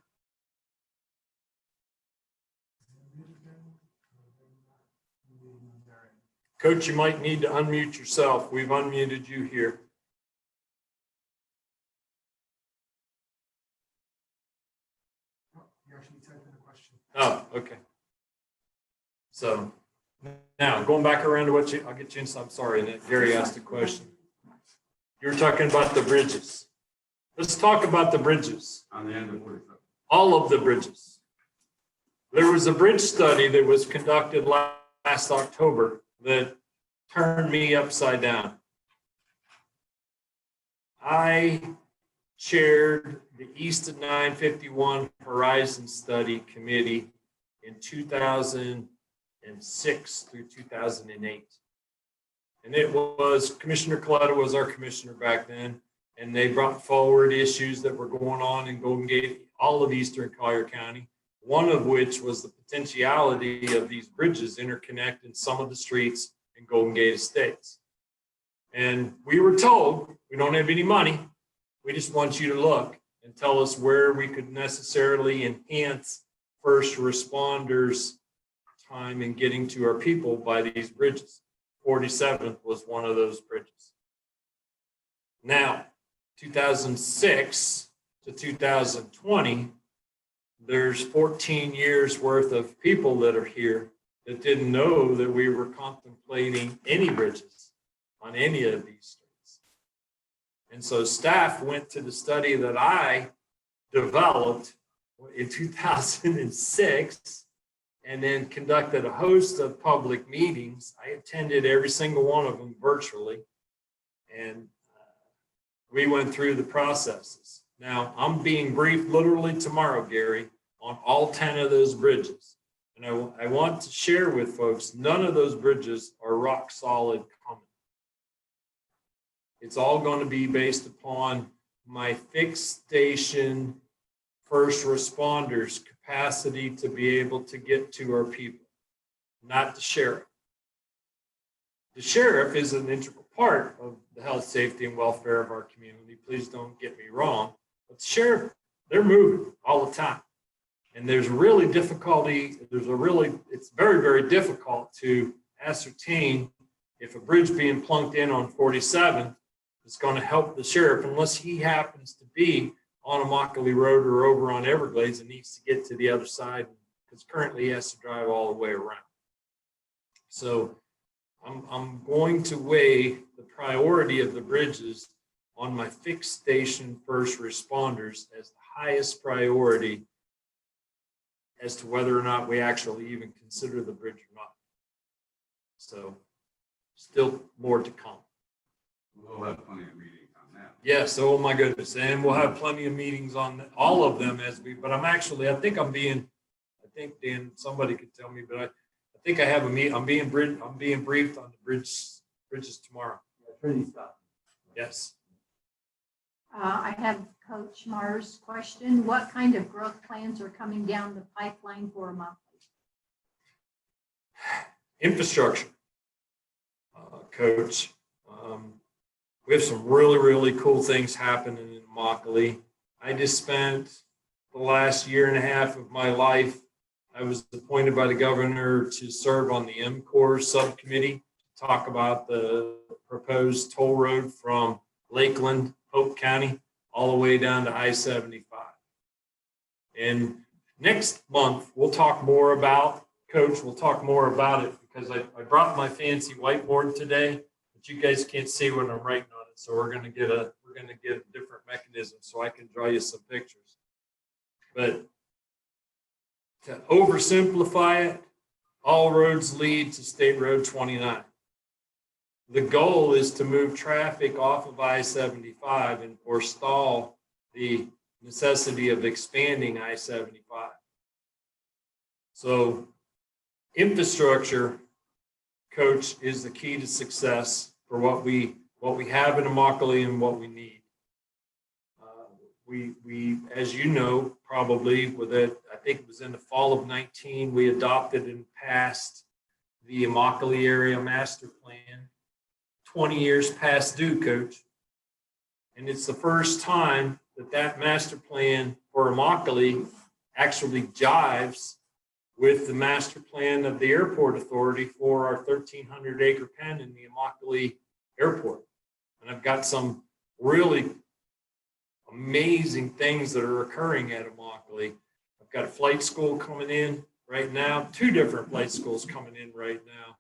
Coach, you might need to unmute yourself. We've unmuted you here. You actually typed in a question. Oh, okay. So now going back around to what I'll get you in. I'm sorry, Nick. Gary asked a question. You were talking about the bridges. Let's talk about the bridges. On the end of 47. All of the bridges. There was a bridge study that was conducted last October that turned me upside down. I chaired the East of 951 Horizon Study Committee in 2006 through 2008. And it was, Commissioner Coletta was our commissioner back then, and they brought forward issues that were going on in Golden Gate, all of Eastern Collier County, one of which was the potentiality of these bridges interconnecting some of the streets in Golden Gate Estates. And we were told, we don't have any money. We just want you to look and tell us where we could necessarily enhance first responders' time in getting to our people by these bridges. 47th was one of those bridges. Now, 2006 to 2020, there's 14 years worth of people that are here that didn't know that we were contemplating any bridges on any of these streets. And so staff went to the study that I developed in 2006 and then conducted a host of public meetings. I attended every single one of them virtually, and we went through the processes. Now, I'm being briefed literally tomorrow, Gary, on all 10 of those bridges. And I want to share with folks, none of those bridges are rock solid coming. It's all going to be based upon my fixed station first responders' capacity to be able to get to our people, not the sheriff. The sheriff is an integral part of the health, safety, and welfare of our community. Please don't get me wrong. But the sheriff, they're moving all the time. And there's really difficulty, it's very, very difficult to ascertain if a bridge being plunked in on 47 is going to help the sheriff unless he happens to be on Immokalee Road or over on Everglades and needs to get to the other side, because currently he has to drive all the way around. So I'm going to weigh the priority of the bridges on my fixed station first responders as the highest priority as to whether or not we actually even consider the bridge or not. So still more to come. We'll have plenty of meetings on that. Yes, oh my goodness. And we'll have plenty of meetings on all of them but I think Dan, somebody could tell me, but I think I have a meet. I'm being briefed on the bridges tomorrow. Yes. I have Coach Marr's question. What kind of growth plans are coming down the pipeline for Immokalee? Infrastructure, Coach. We have some really, really cool things happening in Immokalee. I just spent the last year and a half of my life. I was appointed by the governor to serve on the MCOR subcommittee to talk about the proposed toll road from Lakeland, Hope County, all the way down to I-75. And next month, we'll talk more about, Coach, we'll talk more about it because I brought my fancy whiteboard today, but you guys can't see what I'm writing on it. So we're gonna get a different mechanism so I can draw you some pictures. But to oversimplify it, all roads lead to State Road 29. The goal is to move traffic off of I-75 and forestall the necessity of expanding I-75. So infrastructure, Coach, is the key to success for what we have in Immokalee and what we need. We, as you know, probably with it, I think it was in the fall of 19, we adopted and passed the Immokalee Area Master Plan, 20 years past due, Coach. And it's the first time that master plan for Immokalee actually jives with the master plan of the airport authority for our 1,300 acre pen in the Immokalee Airport. And I've got some really amazing things that are occurring at Immokalee. I've got a flight school coming in right now, 2 different flight schools coming in right now.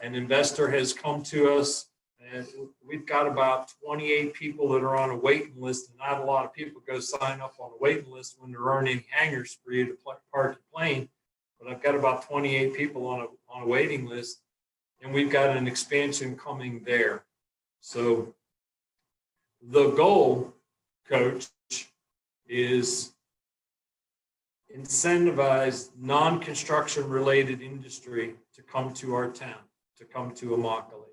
An investor has come to us, and we've got about 28 people that are on a waiting list, and not a lot of people go sign up on a waiting list when there aren't any hangars for you to park your plane. But I've got about 28 people on a waiting list, and we've got an expansion coming there. So the goal, Coach, is incentivize non-construction related industry to come to our town, to come to Immokalee.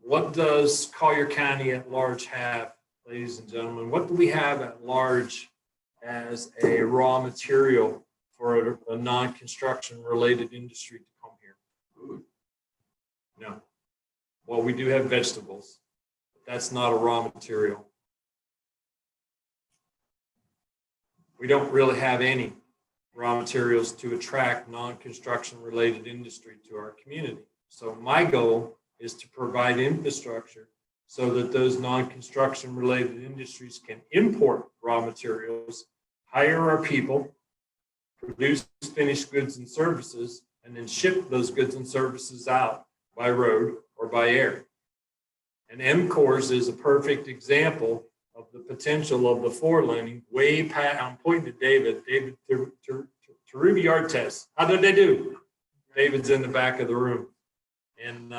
What does Collier County at large have, ladies and gentlemen? What do we have at large as a raw material for a non-construction related industry to come here? Food. No. Well, we do have vegetables, but that's not a raw material. We don't really have any raw materials to attract non-construction related industry to our community. So my goal is to provide infrastructure so that those non-construction related industries can import raw materials, hire our people, produce finished goods and services, and then ship those goods and services out by road or by air. And MCORS is a perfect example of the potential of the 4-laning way past. I'm pointing to David Tarubi Artes. How did they do? David's in the back of the room. And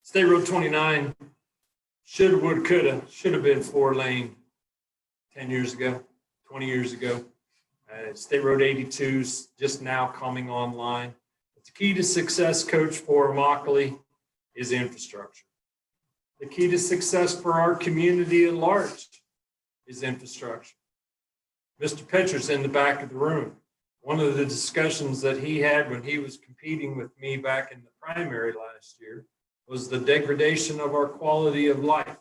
State Road 29 should have been 4-lane 10 years ago, 20 years ago. State Road 82's just now coming online. But the key to success, Coach, for Immokalee is infrastructure. The key to success for our community at large is infrastructure. Mr. Petcher's in the back of the room. One of the discussions that he had when he was competing with me back in the primary last year was the degradation of our quality of life.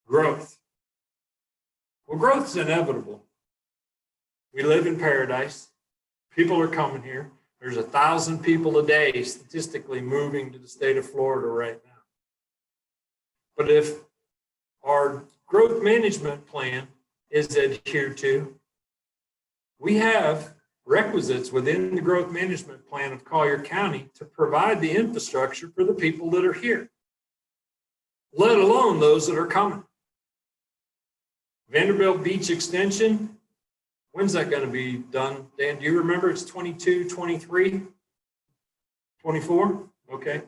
Growth. Well, growth is inevitable. We live in paradise. People are coming here. There's 1,000 people a day statistically moving to the state of Florida right now. But if our growth management plan is adhered to, we have requisites within the growth management plan of Collier County to provide the infrastructure for the people that are here, let alone those that are coming. Vanderbilt Beach Extension, when's that going to be done? Dan, do you remember? It's 22, 23. 24? Okay.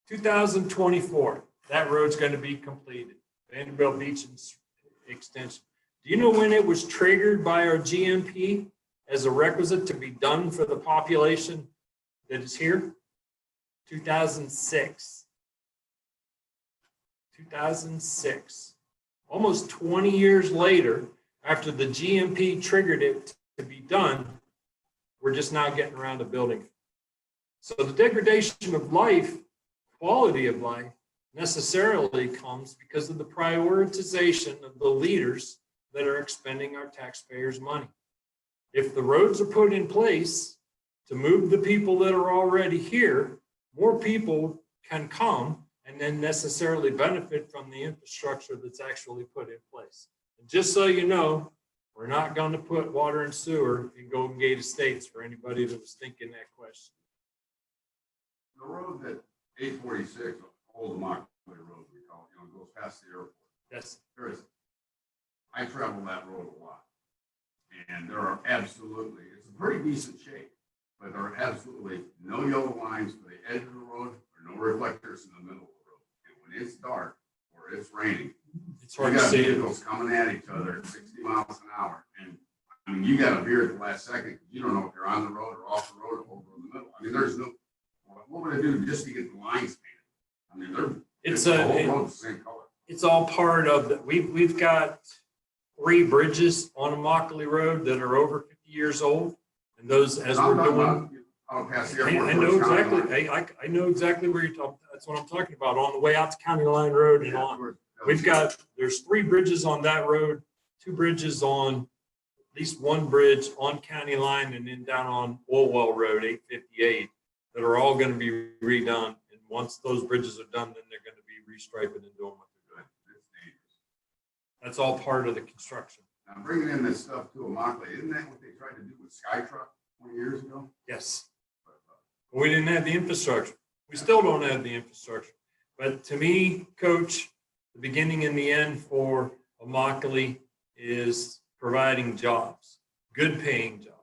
2024, that road's going to be completed. Vanderbilt Beach Extension. Do you know when it was triggered by our GMP as a requisite to be done for the population that is here? 2006. 2006. Almost 20 years later, after the GMP triggered it to be done, we're just now getting around to building it. So the degradation of life, quality of life, necessarily comes because of the prioritization of the leaders that are expending our taxpayers' money. If the roads are put in place to move the people that are already here, more people can come and then necessarily benefit from the infrastructure that's actually put in place. And just so you know, we're not going to put water and sewer in Golden Gate Estates for anybody that was thinking that question. The road that 846, Old Mock Road, we call it, goes past the airport. Yes. There is. I travel that road a lot, and there are absolutely, it's a pretty decent shape, but there are absolutely no yellow lines for the edge of the road or no reflectors in the middle of the road. And when it's dark or it's raining, It's you hard to got see. vehicles coming at each other at 60 miles an hour, and I mean, you got to veer at the last second. You don't know if you're on the road or off the road or over in the middle. I mean, there's no. What would I do just to get the lines painted? I mean, the whole road's the same color. It's all part of the, we've got 3 bridges on Immokalee Road that are over 50 years old. And those, as we're doing, Out past the airport. I know exactly, I know exactly where you're talking. That's what I'm talking about, on the way out to County Line Road and on. We've got, there's 3 bridges on that road, 2 bridges on, at least 1 bridge on County Line, and then down on Orwell Road, 858, that are all going to be redone. And once those bridges are done, then they're going to be restriping and doing what they're doing. It's dangerous. That's all part of the construction. Now, bringing in this stuff to Immokalee, isn't that what they tried to do with Skytruck 20 years ago? Yes. We didn't have the infrastructure. We still don't have the infrastructure. But to me, Coach, the beginning and the end for Immokalee is providing jobs, good paying jobs.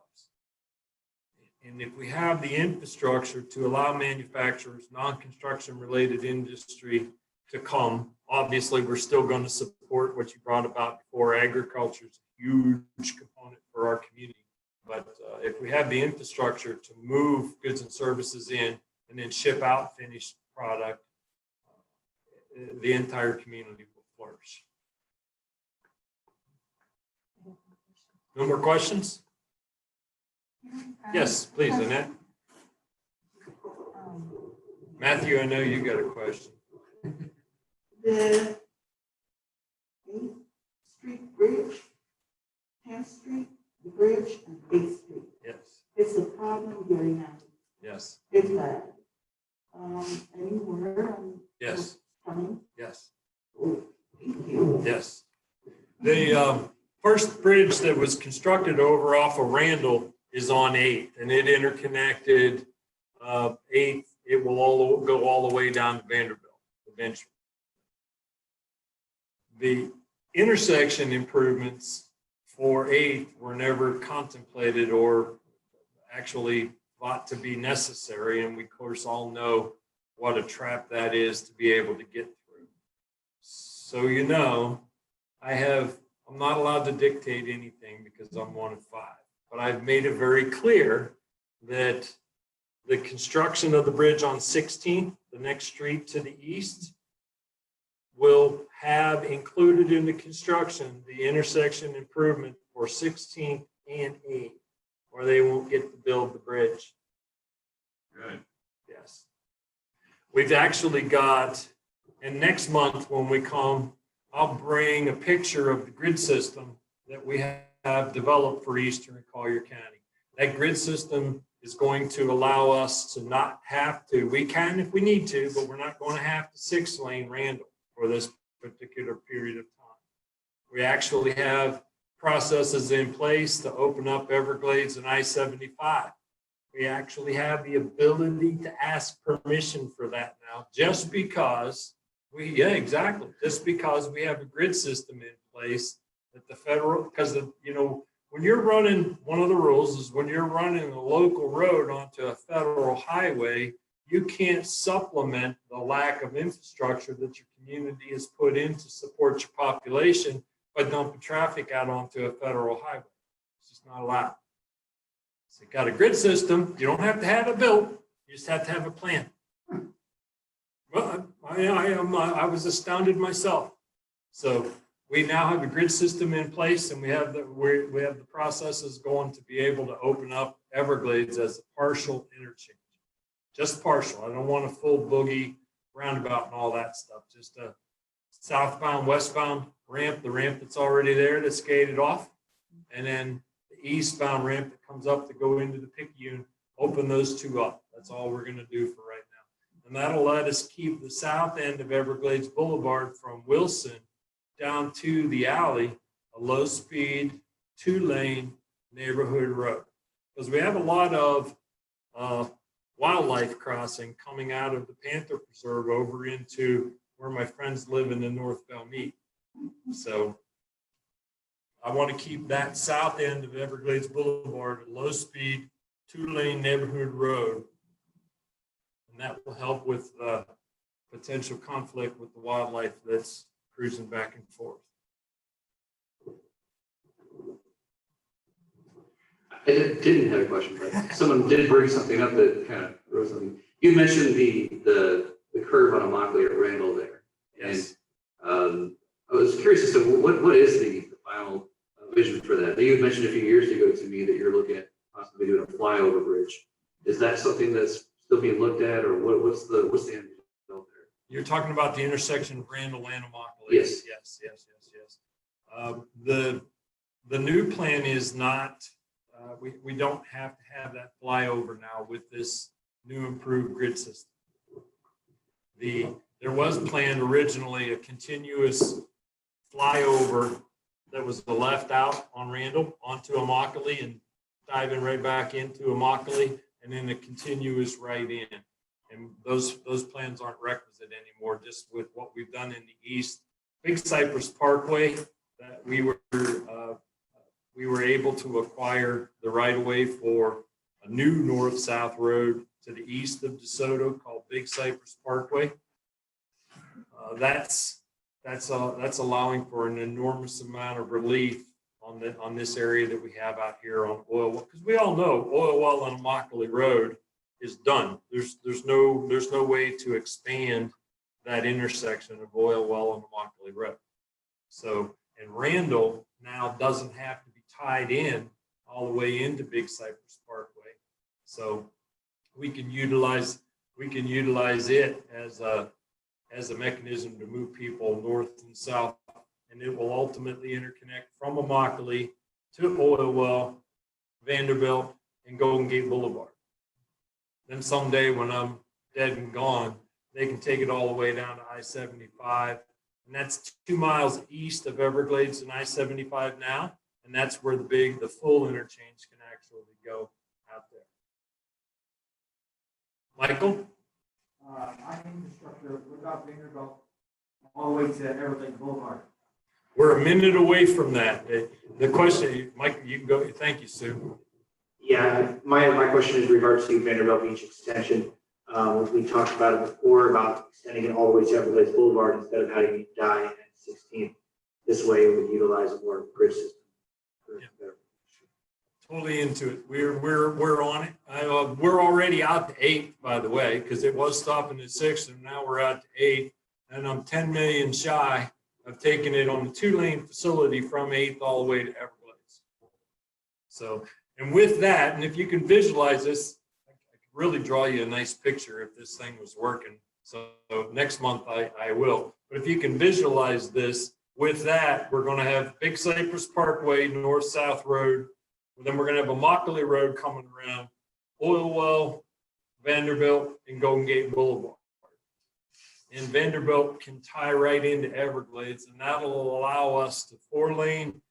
And if we have the infrastructure to allow manufacturers, non-construction related industry to come, obviously we're still going to support what you brought about before. Agriculture is a huge component for our community. But if we have the infrastructure to move goods and services in and then ship out finished product, the entire community will flourish. No more questions? Yes, please, Annette. Matthew, I know you got a question. The 8th Street Bridge, 10th Street, the bridge, and 8th Street. Yes, It's a problem getting out. yes, It's bad. Anywhere on yes, coming? yes, Oh, thank you. yes. The first bridge that was constructed over off of Randall is on 8th, and it interconnected 8th. It will go all the way down to Vanderbilt eventually. The intersection improvements for 8th were never contemplated or actually thought to be necessary, and we of course all know what a trap that is to be able to get through. So you know, I'm not allowed to dictate anything because I'm 1 of 5. But I've made it very clear that the construction of the bridge on 16th, the next street to the east, will have included in the construction the intersection improvement for 16th and 8th, or they won't get to build the bridge. Good. Yes. We've actually got, and next month when we come, I'll bring a picture of the grid system that we have developed for Eastern and Collier County. That grid system is going to allow us to not have to, we can if we need to, but we're not going to have to 6-lane Randall for this particular period of time. We actually have processes in place to open up Everglades and I-75. We actually have the ability to ask permission for that now, just because just because we have a grid system in place that the federal, because of, when you're running, one of the rules is when you're running a local road onto a federal highway, you can't supplement the lack of infrastructure that your community has put in to support your population by dumping traffic out onto a federal highway. It's just not allowed. So you got a grid system, you don't have to have it built, you just have to have a plan. Well, I was astounded myself. So we now have a grid system in place, and we have the processes going to be able to open up Everglades as a partial interchange. Just partial. I don't want a full boogie roundabout and all that stuff. Just a southbound, westbound ramp, the ramp that's already there that's gated off, and then the eastbound ramp that comes up to go into the Picayune. Open those two up. That's all we're going to do for right now. And that'll let us keep the south end of Everglades Boulevard from Wilson down to the alley, a low-speed, 2-lane neighborhood road. Because we have a lot of wildlife crossing coming out of the Panther Preserve over into where my friends live in the North Belmead. So I want to keep that south end of Everglades Boulevard a low-speed, 2-lane neighborhood road. And that will help with potential conflict with the wildlife that's cruising back and forth. I didn't have a question, but someone did bring something up that kind of rose something. You mentioned the curve on Immokalee at Randall there. Yes. And I was curious as to what is the final vision for that? You had mentioned a few years ago to me that you're looking at possibly doing a flyover bridge. Is that something that's still being looked at, or what's the end result there? You're talking about the intersection of Randall and Immokalee. Yes. Yes. The new plan is not, we don't have to have that flyover now with this new improved grid system. There was planned originally a continuous flyover that was left out on Randall onto Immokalee and diving right back into Immokalee, and then a continuous right in. And those plans aren't requisite anymore, just with what we've done in the east. Big Cypress Parkway, that we were able to acquire the right of way for a new north-south road to the east of DeSoto called Big Cypress Parkway. That's allowing for an enormous amount of relief on this area that we have out here on Oil Well, because we all know Oil Well on Immokalee Road is done. There's no way to expand that intersection of Oil Well and Immokalee Road. So, and Randall now doesn't have to be tied in all the way into Big Cypress Parkway. So we can utilize it as a mechanism to move people north and south, and it will ultimately interconnect from Immokalee to Oil Well, Vanderbilt, and Golden Gate Boulevard. Then someday when I'm dead and gone, they can take it all the way down to I-75, and that's 2 miles east of Everglades and I-75 now, and that's where the full interchange can actually go out there. Michael? I infrastructure, what about Vanderbilt all the way to Everglades Boulevard? We're a minute away from that. The question, Mike, you can go. Thank you, Sue. Yeah, my question is in regards to Vanderbilt Beach extension. We talked about it before about extending it all the way to Everglades Boulevard instead of having it die at 16th. This way we would utilize a more grid system. Totally into it. We're on it. We're already out to 8th, by the way, because it was stopping at 6th, and now we're out to 8th, and I'm 10 million shy of taking it on the 2-lane facility from 8th all the way to Everglades. So, and with that, and if you can visualize this, I could really draw you a nice picture if this thing was working. So next month I will. But if you can visualize this, with that, we're going to have Big Cypress Parkway, north-south road. Then we're going to have Immokalee Road coming around, Oil Well, Vanderbilt, and Golden Gate Boulevard. And Vanderbilt can tie right into Everglades, and that'll allow us to 4-lane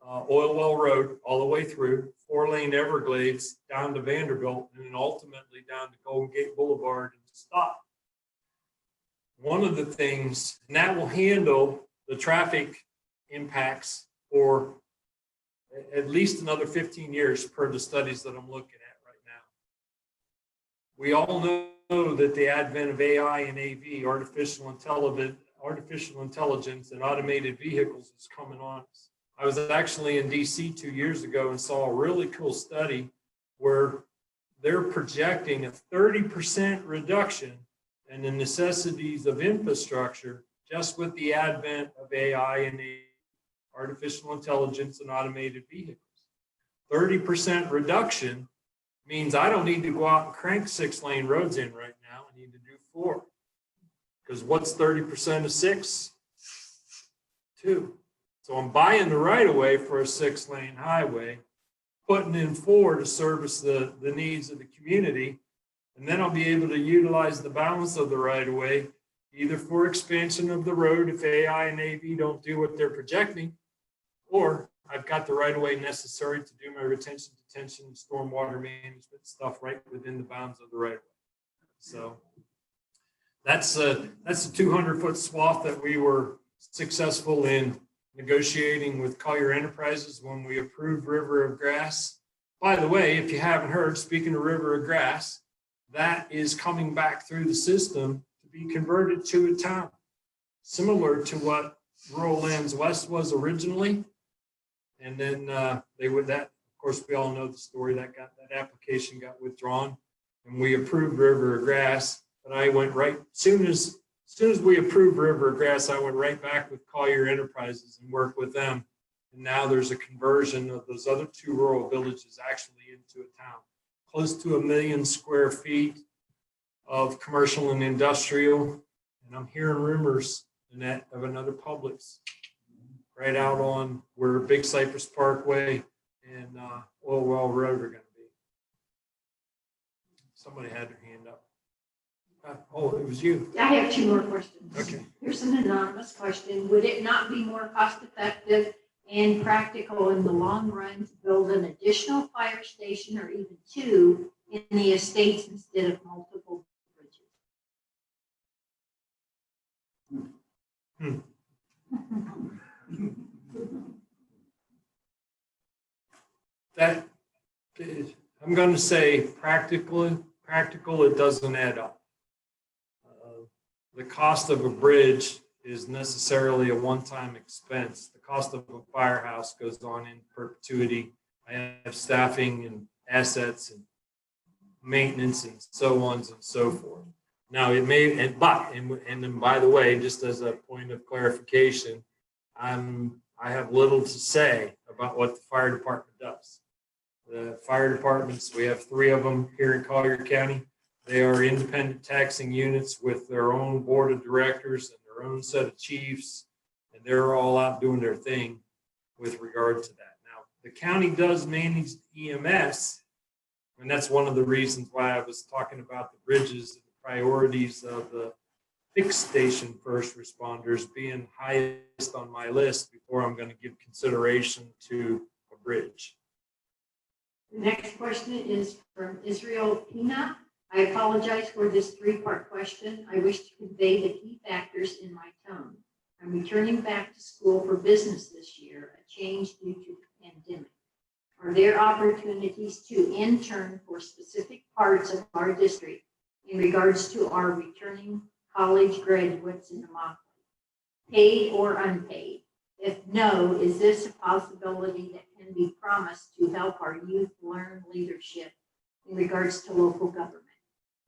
Oil Well Road all the way through, 4-lane Everglades down to Vanderbilt, and then ultimately down to Golden Gate Boulevard and stop. One of the things, and that will handle the traffic impacts for at least another 15 years per the studies that I'm looking at right now. We all know that the advent of AI and AV, artificial intelligence and automated vehicles is coming on us. I was actually in DC 2 years ago and saw a really cool study where they're projecting a 30% reduction in the necessities of infrastructure just with the advent of AI and artificial intelligence and automated vehicles. 30% reduction means I don't need to go out and crank 6-lane roads in right now. I need to do 4. Because what's 30% of 6? 2. So I'm buying the right of way for a 6-lane highway, putting in 4 to service the needs of the community. And then I'll be able to utilize the balance of the right of way, either for expansion of the road if AI and AV don't do what they're projecting, or I've got the right of way necessary to do my retention, detention, stormwater management stuff right within the bounds of the right of way. So that's a 200-foot swath that we were successful in negotiating with Collier Enterprises when we approved River of Grass. By the way, if you haven't heard, speaking of River of Grass, that is coming back through the system to be converted to a town, similar to what Rural Lands West was originally. And then they would that, of course, we all know the story, that application got withdrawn and we approved River of Grass. But I went right, soon as we approved River of Grass, I went right back with Collier Enterprises and worked with them. And now there's a conversion of those other 2 rural villages actually into a town. Close to 1 million square feet of commercial and industrial. And I'm hearing rumors of another Publix right out on where Big Cypress Parkway and Oil Well Road are going to be. Somebody had their hand up. Oh, it was you. I have 2 more questions. Okay. Here's an anonymous question. Would it not be more cost effective and practical in the long run to build an additional fire station or even 2 in the estates instead of multiple bridges? That is, I'm going to say practical, it doesn't add up. The cost of a bridge is necessarily a one-time expense. The cost of a firehouse goes on in perpetuity. I have staffing and assets and maintenance and so on and so forth. Now it may, and then by the way, just as a point of clarification, I have little to say about what the fire department does. The fire departments, we have 3 of them here in Collier County. They are independent taxing units with their own board of directors and their own set of chiefs, and they're all out doing their thing with regard to that. Now, the county does manage EMS, and that's one of the reasons why I was talking about the bridges and the priorities of the fixed station first responders being highest on my list before I'm going to give consideration to a bridge. The next question is from Israel Pina. I apologize for this 3-part question. I wish to convey the key factors in my tone. I'm returning back to school for business this year, a change due to the pandemic. Are there opportunities to intern for specific parts of our district in regards to our returning college graduates in the Immokalee, paid or unpaid? If no, is this a possibility that can be promised to help our youth learn leadership in regards to local government,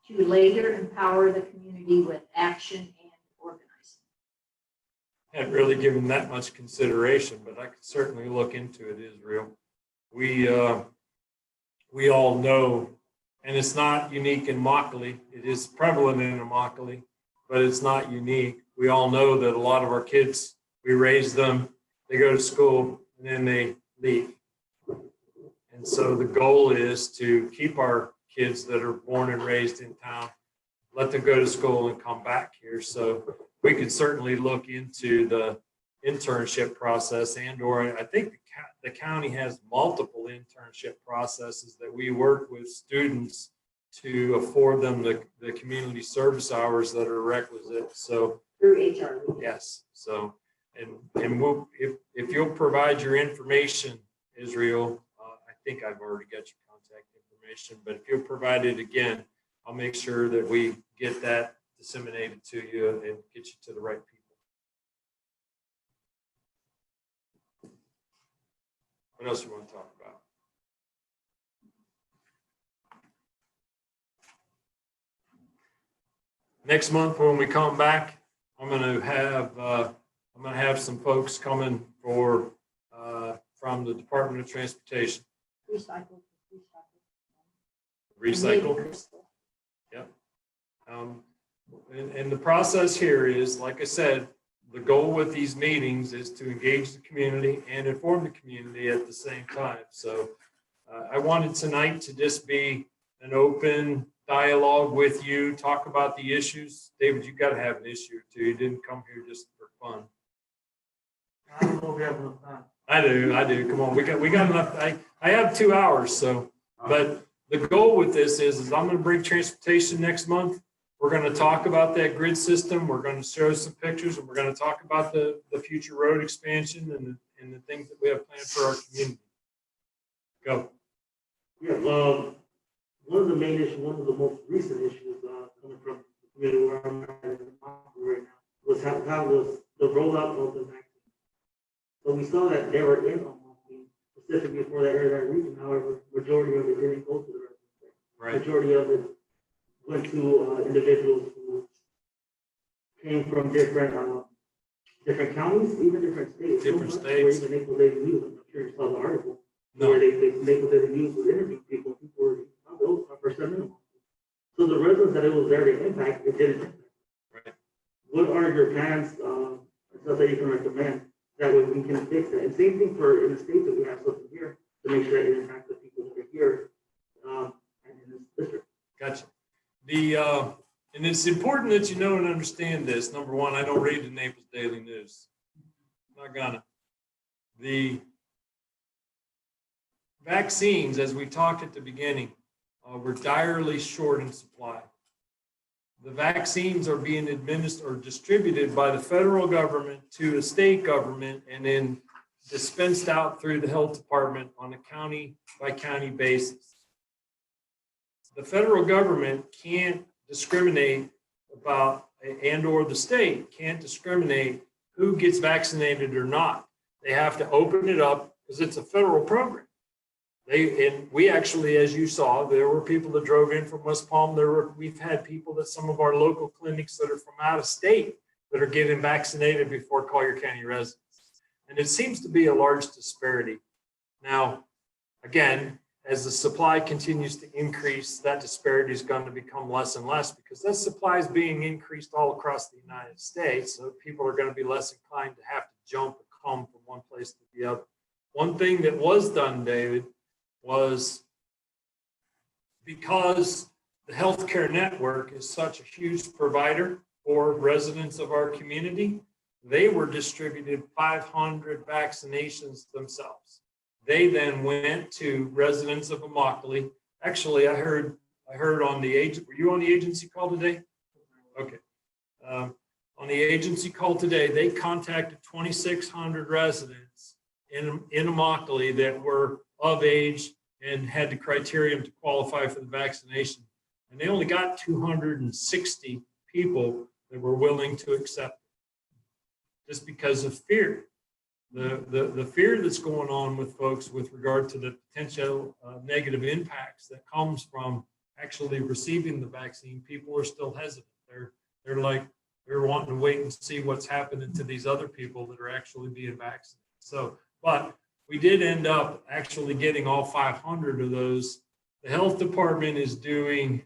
to later empower the community with action and organizing? I hadn't really given that much consideration, but I could certainly look into it, Israel. We all know, and it's not unique in Immokalee. It is prevalent in Immokalee, but it's not unique. We all know that a lot of our kids, we raise them, they go to school, and then they leave. And so the goal is to keep our kids that are born and raised in town, let them go to school and come back here. So we could certainly look into the internship process, and or I think the county has multiple internship processes that we work with students to afford them the community service hours that are requisite. So Through HR. yes. So and we'll, if you'll provide your information Israel, I think I've already got your contact information, but if you'll provide it again, I'll make sure that we get that disseminated to you and get you to the right people. What else you want to talk about? Next month when we come back, I'm going to have some folks coming from the Department of Transportation. Recycle. Recycle. Yep. And the process here is, like I said, the goal with these meetings is to engage the community and inform the community at the same time. So I wanted tonight to just be an open dialogue with you, talk about the issues. David, you got to have an issue or two. You didn't come here just for fun. I don't know if we have enough time. I do. Come on, we got enough. I have 2 hours, so, but the goal with this is I'm going to bring transportation next month. We're going to talk about that grid system. We're going to show some pictures, and we're going to talk about the future road expansion and the things that we have planned for our community. Go. Yeah, one of the main issues, one of the most recent issues coming from the community where I'm at right now was how was the rollout of the vaccine. So we saw that they were in Milwaukee, specifically for that area, that region. However, majority of it didn't go to the residents. Right. Majority of it went to individuals who came from different counties, even different states. Different Where states. even Naples Daily News, I'm sure you saw the article, No. where Naples Daily News would interview people who were those are first time in. So the residents that it was there to impact, it didn't impact. Right. What are your plans, stuff that you can recommend that way we can fix that? And same thing for in the states that we have something here to make sure that it impacts the people that are here and in this district. Gotcha. And it's important that you know and understand this. Number one, I don't read the Naples Daily News. I'm not gonna. The vaccines, as we talked at the beginning, were direly short in supply. The vaccines are being administered or distributed by the federal government to a state government and then dispensed out through the health department on a county by county basis. The federal government can't discriminate about, and or the state can't discriminate who gets vaccinated or not. They have to open it up because it's a federal program. And we actually, as you saw, there were people that drove in from West Palm. We've had people that some of our local clinics that are from out of state that are getting vaccinated before Collier County residents. And it seems to be a large disparity. Now, again, as the supply continues to increase, that disparity is going to become less and less because that supply is being increased all across the United States. So people are going to be less inclined to have to jump and come from one place to the other. One thing that was done, David, was because the healthcare network is such a huge provider for residents of our community, they were distributed 500 vaccinations themselves. They then went to residents of Immokalee. Actually, I heard on the agent, were you on the agency call today? Okay. On the agency call today, they contacted 2,600 residents in Immokalee that were of age and had the criterion to qualify for the vaccination. And they only got 260 people that were willing to accept it just because of fear. The fear that's going on with folks with regard to the potential negative impacts that comes from actually receiving the vaccine, people are still hesitant. They're wanting to wait and see what's happening to these other people that are actually being vaccinated. So, but we did end up actually getting all 500 of those. The health department is doing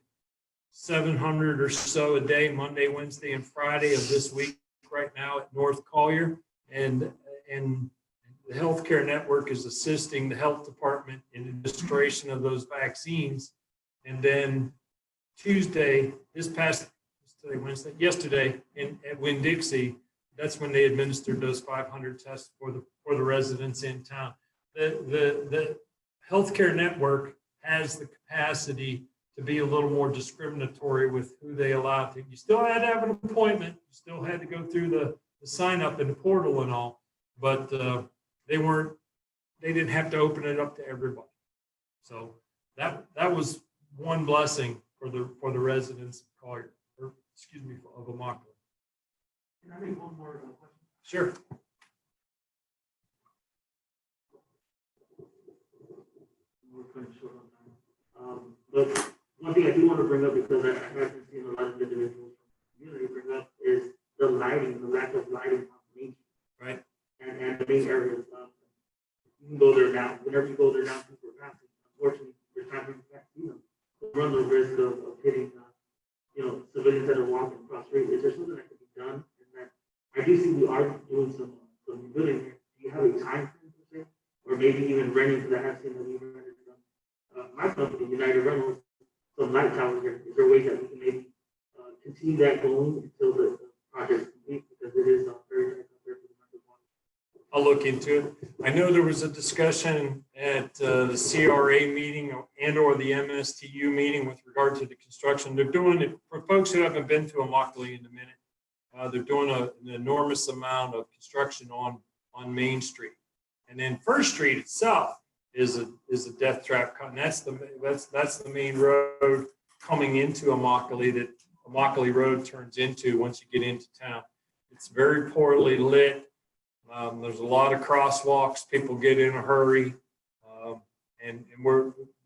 700 or so a day, Monday, Wednesday, and Friday of this week right now at North Collier. And the healthcare network is assisting the health department in administration of those vaccines. And then Tuesday, yesterday at Winn-Dixie, that's when they administered those 500 tests for the residents in town. The healthcare network has the capacity to be a little more discriminatory with who they allow to. You still had to have an appointment. You still had to go through the sign up in the portal and all, but they they didn't have to open it up to everybody. So that was one blessing for the residents of Collier, or excuse me, of Immokalee. Can I make one more question? Sure. We're kind of short on time. But one thing I do want to bring up, because I haven't seen a lot of individuals from the community bring up, is the lighting, the lack of lighting on Main Street. Right. And the main areas. You can go there now. Whenever you go there now, people are passing. Unfortunately, there's time for you to see them. So run the risk of hitting, civilians that are walking across the street. Is there something that could be done? And that I do see we are doing some rebuilding here. Do you have a time frame per se? Or maybe even renting, because I have seen that we rented from my company, United Rentals, some light towers here. Is there ways that we can maybe continue that going until the project is complete? Because it is very tight compared to the number one. I'll look into it. I know there was a discussion at the CRA meeting and or the MSTU meeting with regard to the construction. They're doing it, for folks who haven't been to Immokalee in a minute, they're doing an enormous amount of construction on Main Street. And then First Street itself is a death trap. And that's the main road coming into Immokalee that Immokalee Road turns into once you get into town. It's very poorly lit. There's a lot of crosswalks. People get in a hurry,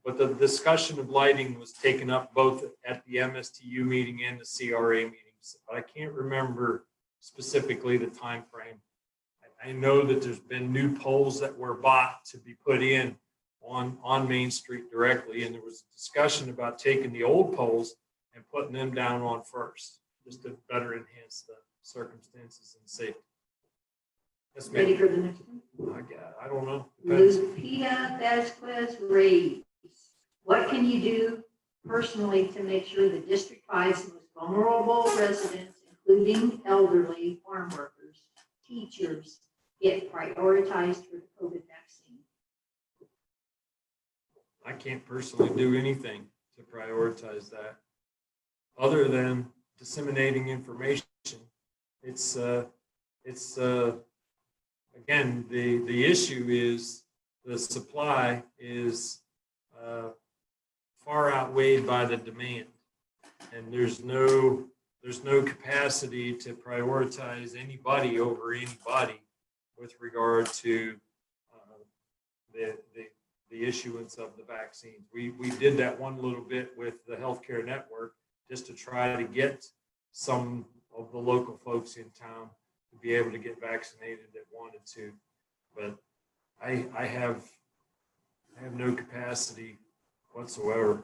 but the discussion of lighting was taken up both at the MSTU meeting and the CRA meetings. But I can't remember specifically the time frame. I know that there's been new poles that were bought to be put in on Main Street directly, and there was a discussion about taking the old poles and putting them down on First, just to better enhance the circumstances and safety. Yes, Ready ma'am. for the next one? I don't know. Depends. Lupita Vasquez Reyes. What can you do personally to make sure the District 5's most vulnerable residents, including elderly, farm workers, teachers, get prioritized for the COVID vaccine? I can't personally do anything to prioritize that, other than disseminating information. It's again, the issue is the supply is far outweighed by the demand, and there's no capacity to prioritize anybody over anybody with regard to the issuance of the vaccines. We did that one little bit with the healthcare network just to try to get some of the local folks in town to be able to get vaccinated that wanted to, but I have no capacity whatsoever.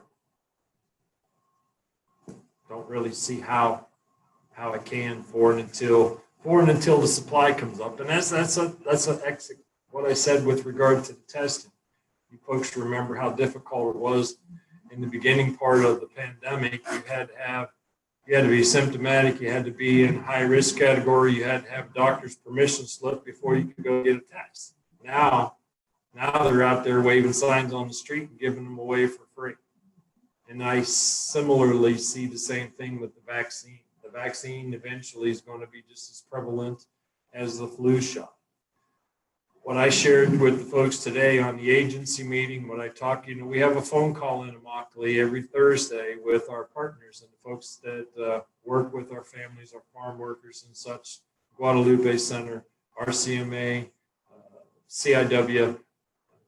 Don't really see how I can for and until the supply comes up, and that's what I said with regard to the testing. You folks remember how difficult it was in the beginning part of the pandemic. You had to be symptomatic. You had to be in high risk category. You had to have doctor's permission slip before you could go get a test. Now they're out there waving signs on the street and giving them away for free. And I similarly see the same thing with the vaccine. The vaccine eventually is going to be just as prevalent as the flu shot. What I shared with the folks today on the agency meeting, when I talk, we have a phone call in Immokalee every Thursday with our partners and the folks that work with our families, our farm workers and such, Guadalupe Center, RCMA, CIW,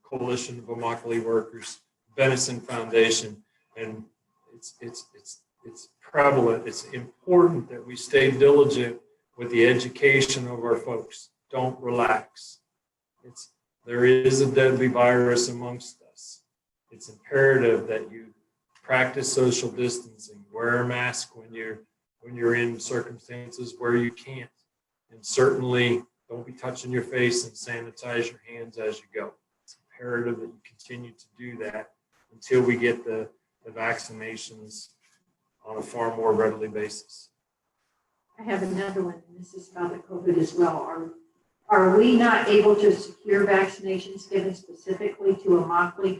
Coalition of Immokalee Workers, Benison Foundation, and it's prevalent. It's important that we stay diligent with the education of our folks. Don't relax. There is a deadly virus amongst us. It's imperative that you practice social distancing, wear a mask when you're in circumstances where you can't, and certainly don't be touching your face and sanitize your hands as you go. It's imperative that you continue to do that until we get the vaccinations on a far more readily basis. I have another one, and this is about the COVID as well. Are we not able to secure vaccinations given specifically to Immokalee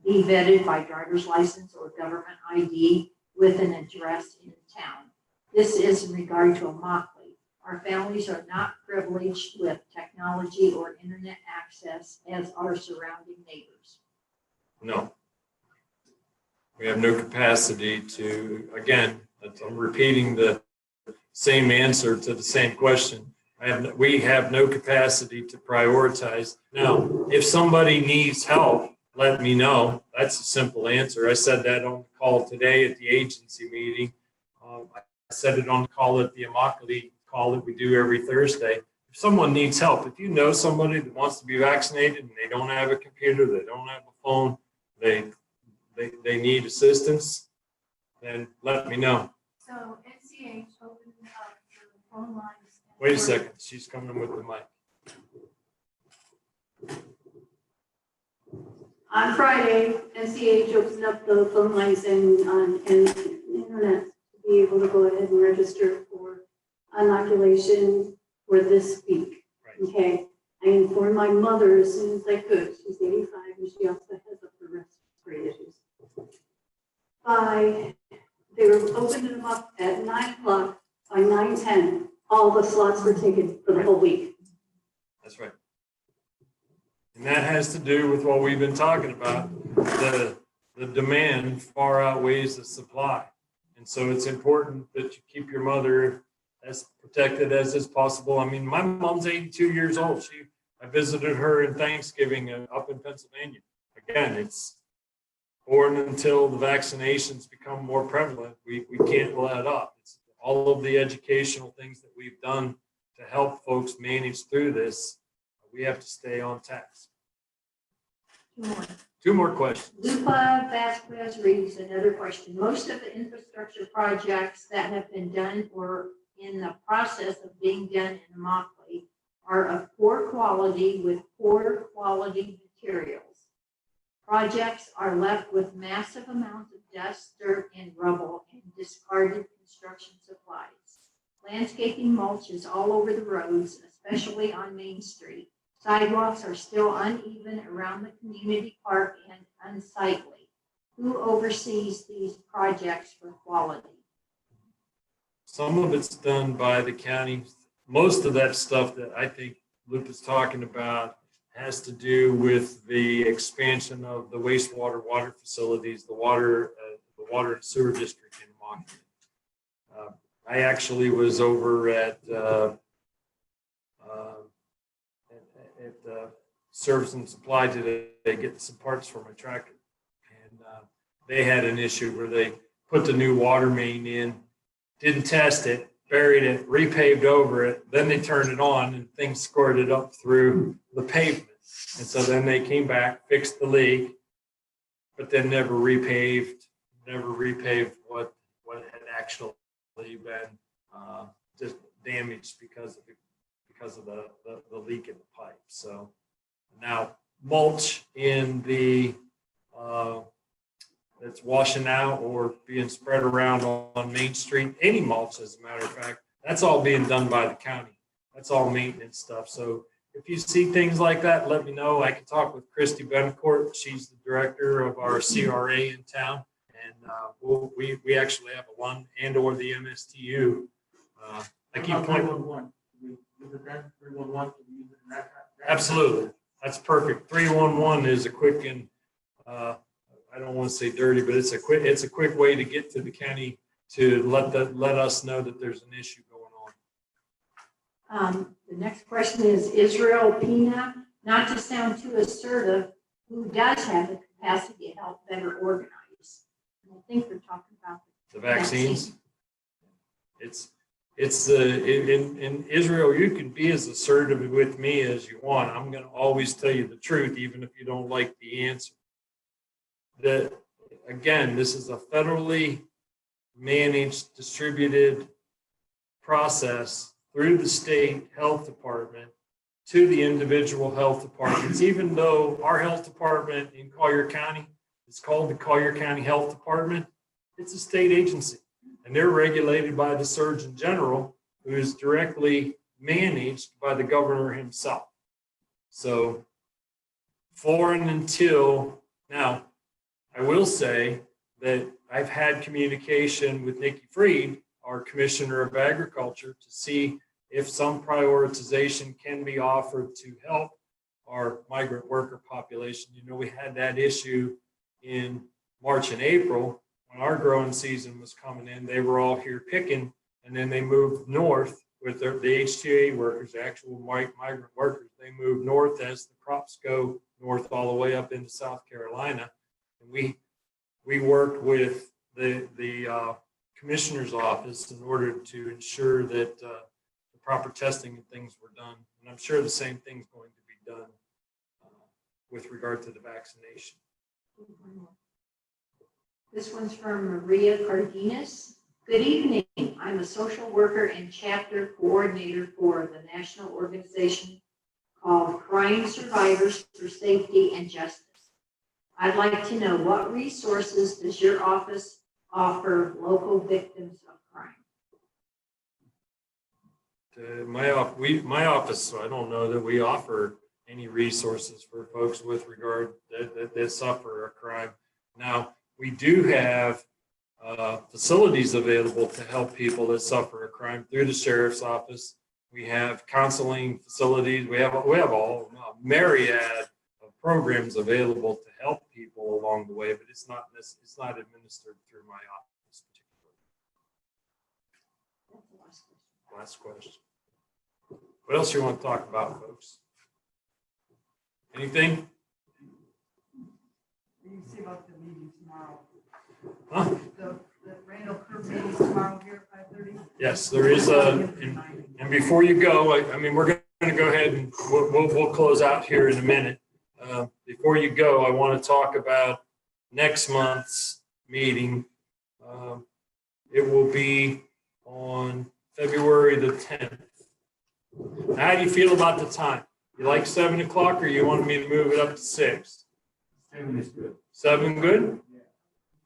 be vetted by driver's license or government ID with an address in town? This is in regard to Immokalee. Our families are not privileged with technology or internet access as our surrounding neighbors. No. We have no capacity to, again, I'm repeating the same answer to the same question. We have no capacity to prioritize. Now, if somebody needs help, let me know. That's a simple answer. I said that on the call today at the agency meeting. I said it on the call at the Immokalee call that we do every Thursday. If someone needs help, if you know somebody that wants to be vaccinated and they don't have a computer, they don't have a phone, they need assistance, then let me know. So NCH opened up the phone lines. Wait a second, she's coming with the mic. On Friday, NCH opened up the phone lines and internet to be able to go ahead and register for inoculation for this week. Right. Okay, I informed my mother as soon as I could. She's 85 and she also has upper respiratory issues. They were opening them up at 9 o'clock. By 9:10, all the slots were taken for the whole week. That's right. And that has to do with what we've been talking about. The demand far outweighs the supply. And so it's important that you keep your mother as protected as is possible. I mean, my mom's 82 years old. I visited her in Thanksgiving up in Pennsylvania. Again, it's born until the vaccinations become more prevalent. We can't let up. It's all of the educational things that we've done to help folks manage through this. We have to stay on task. Two more questions. Lupa Vasquez Reeves, another question. Most of the infrastructure projects that have been done or in the process of being done in Immokalee are of poor quality with poor quality materials. Projects are left with massive amounts of dust, dirt, and rubble and discarded construction supplies. Landscaping mulch is all over the roads, especially on Main Street. Sidewalks are still uneven around the community park and unsightly. Who oversees these projects for quality? Some of it's done by the county. Most of that stuff that I think Luke is talking about has to do with the expansion of the water facilities, the water and sewer district in Immokalee. I actually was over at Service and Supply today, getting some parts for my tractor. And they had an issue where they put the new water main in, didn't test it, buried it, repaved over it, then they turned it on and things squirted up through the pavement. And so then they came back, fixed the leak, but then never repaved what had actually been just damaged because of the leak in the pipe. So now mulch in the that's washing out or being spread around on Main Street, any mulch, as a matter of fact, that's all being done by the county. That's all maintenance stuff. So if you see things like that, let me know. I can talk with Christy Bencourt. She's the director of our CRA in town. And we actually have a one and or the MSTU. I keep pointing. 311. Absolutely. That's perfect. 311 is a quick and I don't want to say dirty, but it's a quick way to get to the county to let us know that there's an issue going on. The next question is Israel Pina, not to sound too assertive, who does have the capacity to help better organize? And I think we're talking about the vaccines. In Israel, you can be as assertive with me as you want. I'm going to always tell you the truth, even if you don't like the answer. Again, this is a federally managed, distributed process through the state health department to the individual health departments, even though our health department in Collier County is called the Collier County Health Department. It's a state agency, and they're regulated by the Surgeon General, who is directly managed by the governor himself. So for and until now, I will say that I've had communication with Nikki Freed, our Commissioner of Agriculture, to see if some prioritization can be offered to help our migrant worker population. You know, we had that issue in March and April when our growing season was coming in. They were all here picking, and then they moved north with the HTA workers, the actual migrant workers. They moved north as the crops go north all the way up into South Carolina. And we worked with the commissioner's office in order to ensure that the proper testing and things were done. And I'm sure the same thing's going to be done with regard to the vaccination. This one's from Maria Cardenas. Good evening. I'm a social worker and chapter coordinator for the national organization called Crime Survivors for Safety and Justice. I'd like to know, what resources does your office offer local victims of crime? My office, so I don't know that we offer any resources for folks with regard that suffer a crime. Now, we do have facilities available to help people that suffer a crime through the sheriff's office. We have counseling facilities. We have all myriad of programs available to help people along the way, but it's not administered through my office particularly. Last question. What else you want to talk about, folks? Anything? What do you say about the meeting tomorrow? Huh? The Randall Curve meeting tomorrow here at 5:30? Yes, there is and before you go, I mean, we're going to go ahead and we'll close out here in a minute. Before you go, I want to talk about next month's meeting. It will be on February the 10th. How do you feel about the time? You like 7 o'clock, or you want me to move it up to 6? 7 is good. 7 good?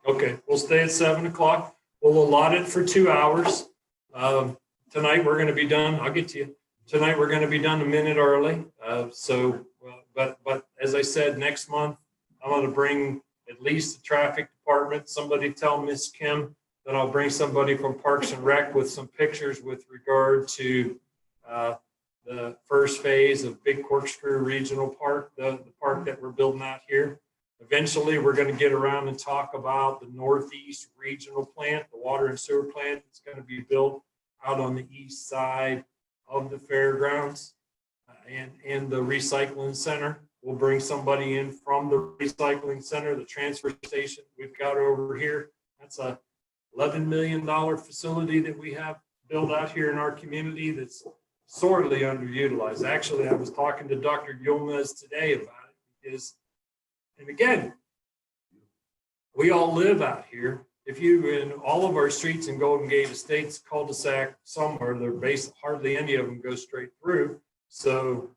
Okay, we'll stay at 7 o'clock. We'll allot it for 2 hours. Tonight we're going to be done. I'll get to you. Tonight we're going to be done a minute early. But as I said, next month I'm going to bring at least the traffic department. Somebody tell Miss Kim that I'll bring somebody from Parks and Rec with some pictures with regard to the first phase of Big Corkscrew Regional Park, the park that we're building out here. Eventually, we're going to get around and talk about the Northeast Regional Plant, the water and sewer plant that's going to be built out on the east side of the fairgrounds and the recycling center. We'll bring somebody in from the recycling center, the transfer station we've got over here. That's a $11 million facility that we have built out here in our community that's sorely underutilized. Actually, I was talking to Dr. Yilmaz today about it and again, we all live out here. If you in all of our streets in Golden Gate Estates cul-de-sac somewhere, hardly any of them go straight through. So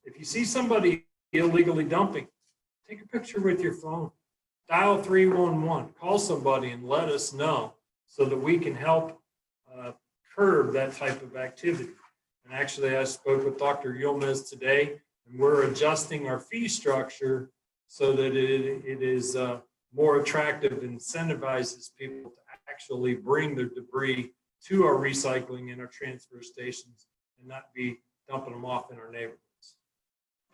if you see somebody illegally dumping, take a picture with your phone, dial 311, call somebody and let us know so that we can help curb that type of activity. And actually, I spoke with Dr. Yilmaz today, and we're adjusting our fee structure so that it is more attractive and incentivizes people to actually bring their debris to our recycling and our transfer stations and not be dumping them off in our neighborhoods.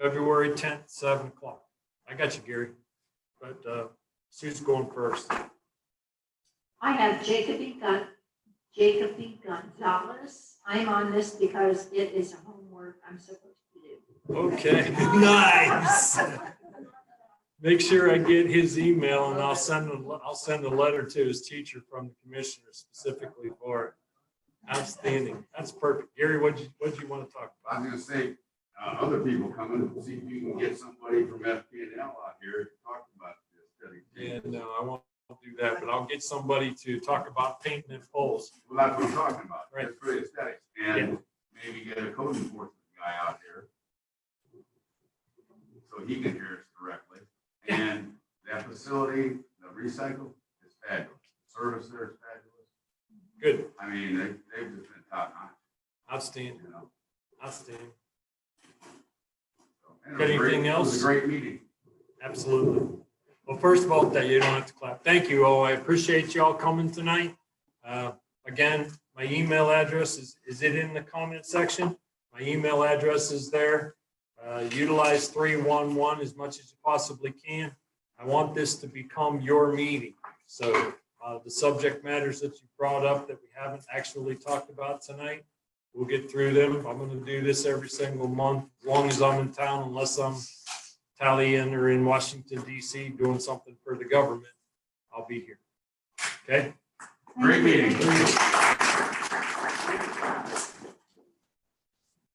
February 10th, 7 o'clock. I got you, Gary. But Sue's going first. I have Jacob E. Gonzalez. I'm on this because it is a homework I'm supposed to do. Okay, nice. Make sure I get his email and I'll send a letter to his teacher from the commissioner specifically for it. Outstanding. That's perfect. Gary, what'd you want to talk I about? was gonna say, other people coming, see if you can get somebody from FPNL out here to talk about this study. Yeah, no, I won't do that, but I'll get somebody to talk about painting and poles. Well, that's what I'm talking about. Right. It's for the aesthetics. And maybe get a code enforcement guy out here so he can hear us correctly. And that facility, the recycle, is fabulous. Service there is fabulous. Good. I mean, they've just been top notch, Outstanding. you know. Outstanding. So, and Got anything It else? was a great meeting. Absolutely. Well, first of all, you don't have to clap. Thank you all. I appreciate you all coming tonight. Again, My email address is it in the comment section? My email address is there. Utilize 311 as much as you possibly can. I want this to become your meeting. So the subject matters that you brought up that we haven't actually talked about tonight, we'll get through them. I'm going to do this every single month, as long as I'm in town, unless I'm tallying or in Washington, D.C. doing something for the government. I'll be here. Okay? Great meeting.